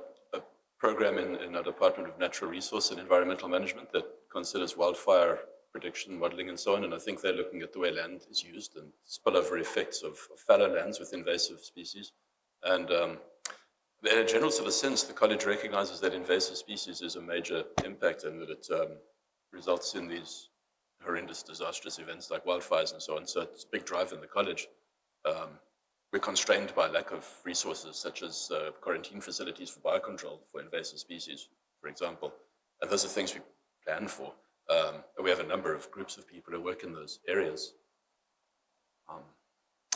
program in our Department of Natural Resource and Environmental Management that considers wildfire prediction, modeling, and so on. And I think they're looking at the way land is used and spillover effects of fallow lands with invasive species. And in a general sort of sense, the college recognizes that invasive species is a major impact and that it results in these horrendous, disastrous events like wildfires and so on. So it's a big drive in the college. We're constrained by lack of resources, such as quarantine facilities for biocontrol for invasive species, for example. And those are things we plan for. We have a number of groups of people who work in those areas.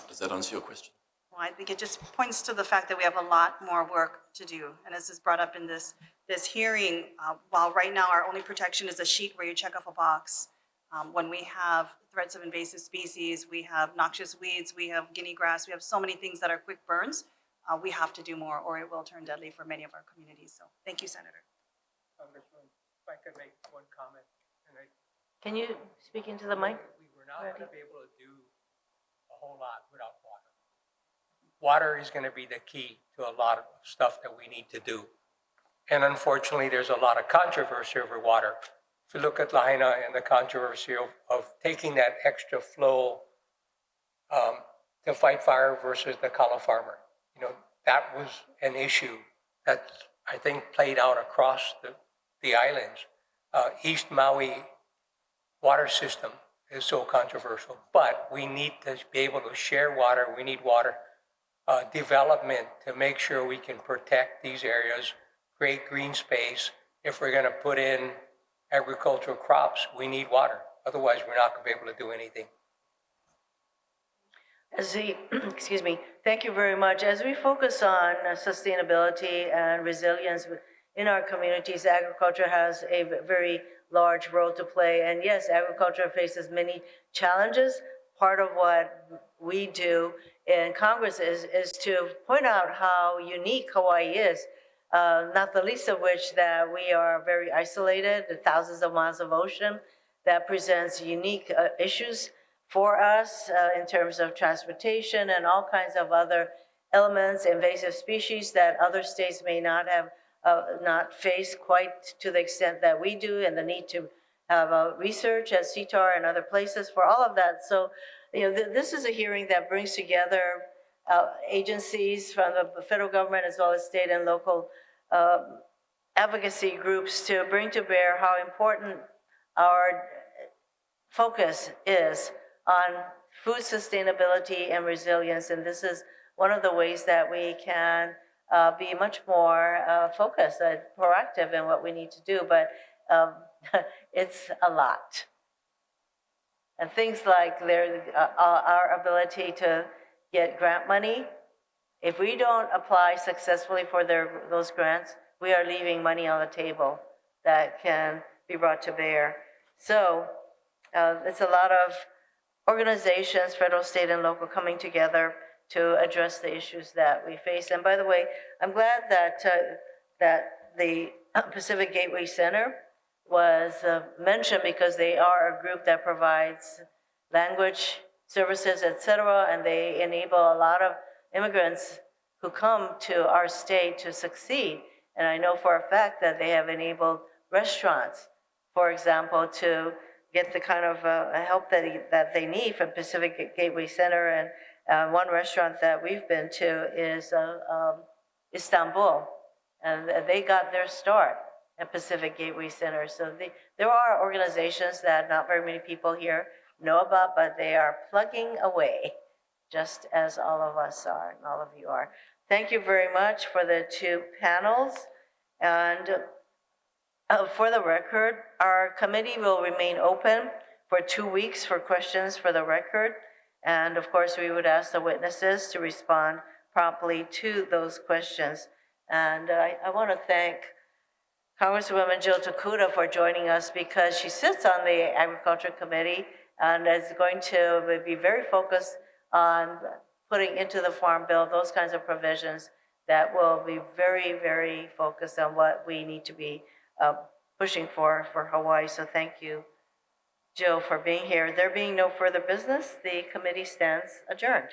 Does that answer your question? Well, I think it just points to the fact that we have a lot more work to do. And as is brought up in this hearing, while right now our only protection is a sheet where you check off a box, when we have threats of invasive species, we have noxious weeds, we have guinea grass, we have so many things that are quick burns, we have to do more or it will turn deadly for many of our communities. So thank you, Senator. Congressman, if I could make one comment. And Can you speak into the mic? we were not going to be able to do a whole lot without water. Water is going to be the key to a lot of stuff that we need to do. And unfortunately, there's a lot of controversy over water. If you look at Lahaina and the controversy of taking that extra flow to fight fire versus the kala farmer, you know, that was an issue that I think played out across the islands. East Maui water system is so controversial. But we need to be able to share water. We need water development to make sure we can protect these areas, create green space. If we're going to put in agricultural crops, we need water. Otherwise, we're not going to be able to do anything. As we, excuse me, thank you very much. As we focus on sustainability and resilience in our communities, agriculture has a very large role to play. And yes, agriculture faces many challenges. Part of what we do in Congress is to point out how unique Hawaii is, not the least of which that we are very isolated, the thousands of miles of ocean that presents unique issues for us in terms of transportation and all kinds of other elements, invasive species that other states may not have not faced quite to the extent that we do, and the need to have research at CTAR and other places for all of that. So, this is a hearing that brings together agencies from the federal government as well as state and local advocacy groups to bring to bear how important our focus is on food sustainability and resilience. And this is one of the ways that we can be much more focused and proactive in what we need to do. But it's a lot. And things like our ability to get grant money, if we don't apply successfully for those grants, we are leaving money on the table that can be brought to bear. So it's a lot of organizations, federal, state, and local, coming together to address the issues that we face. And by the way, I'm glad that the Pacific Gateway Center was mentioned, because they are a group that provides language services, et cetera, and they enable a lot of immigrants who come to our state to succeed. And I know for a fact that they have enabled restaurants, for example, to get the kind of help that they need from Pacific Gateway Center. And one restaurant that we've been to is Istanbul, and they got their start at Pacific Gateway Center. So there are organizations that not very many people here know about, but they are plugging away, just as all of us are and all of you are. Thank you very much for the two panels. And for the record, our committee will remain open for 2 weeks for questions for the record. And of course, we would ask the witnesses to respond promptly to those questions. And I want to thank Congresswoman Jill Tokuda for joining us, because she sits on the Agriculture Committee and is going to be very focused on putting into the Farm Bill those kinds of provisions that will be very, very focused on what we need to be pushing for Hawaii. So thank you, Jill, for being here. There being no further business, the committee stands adjourned.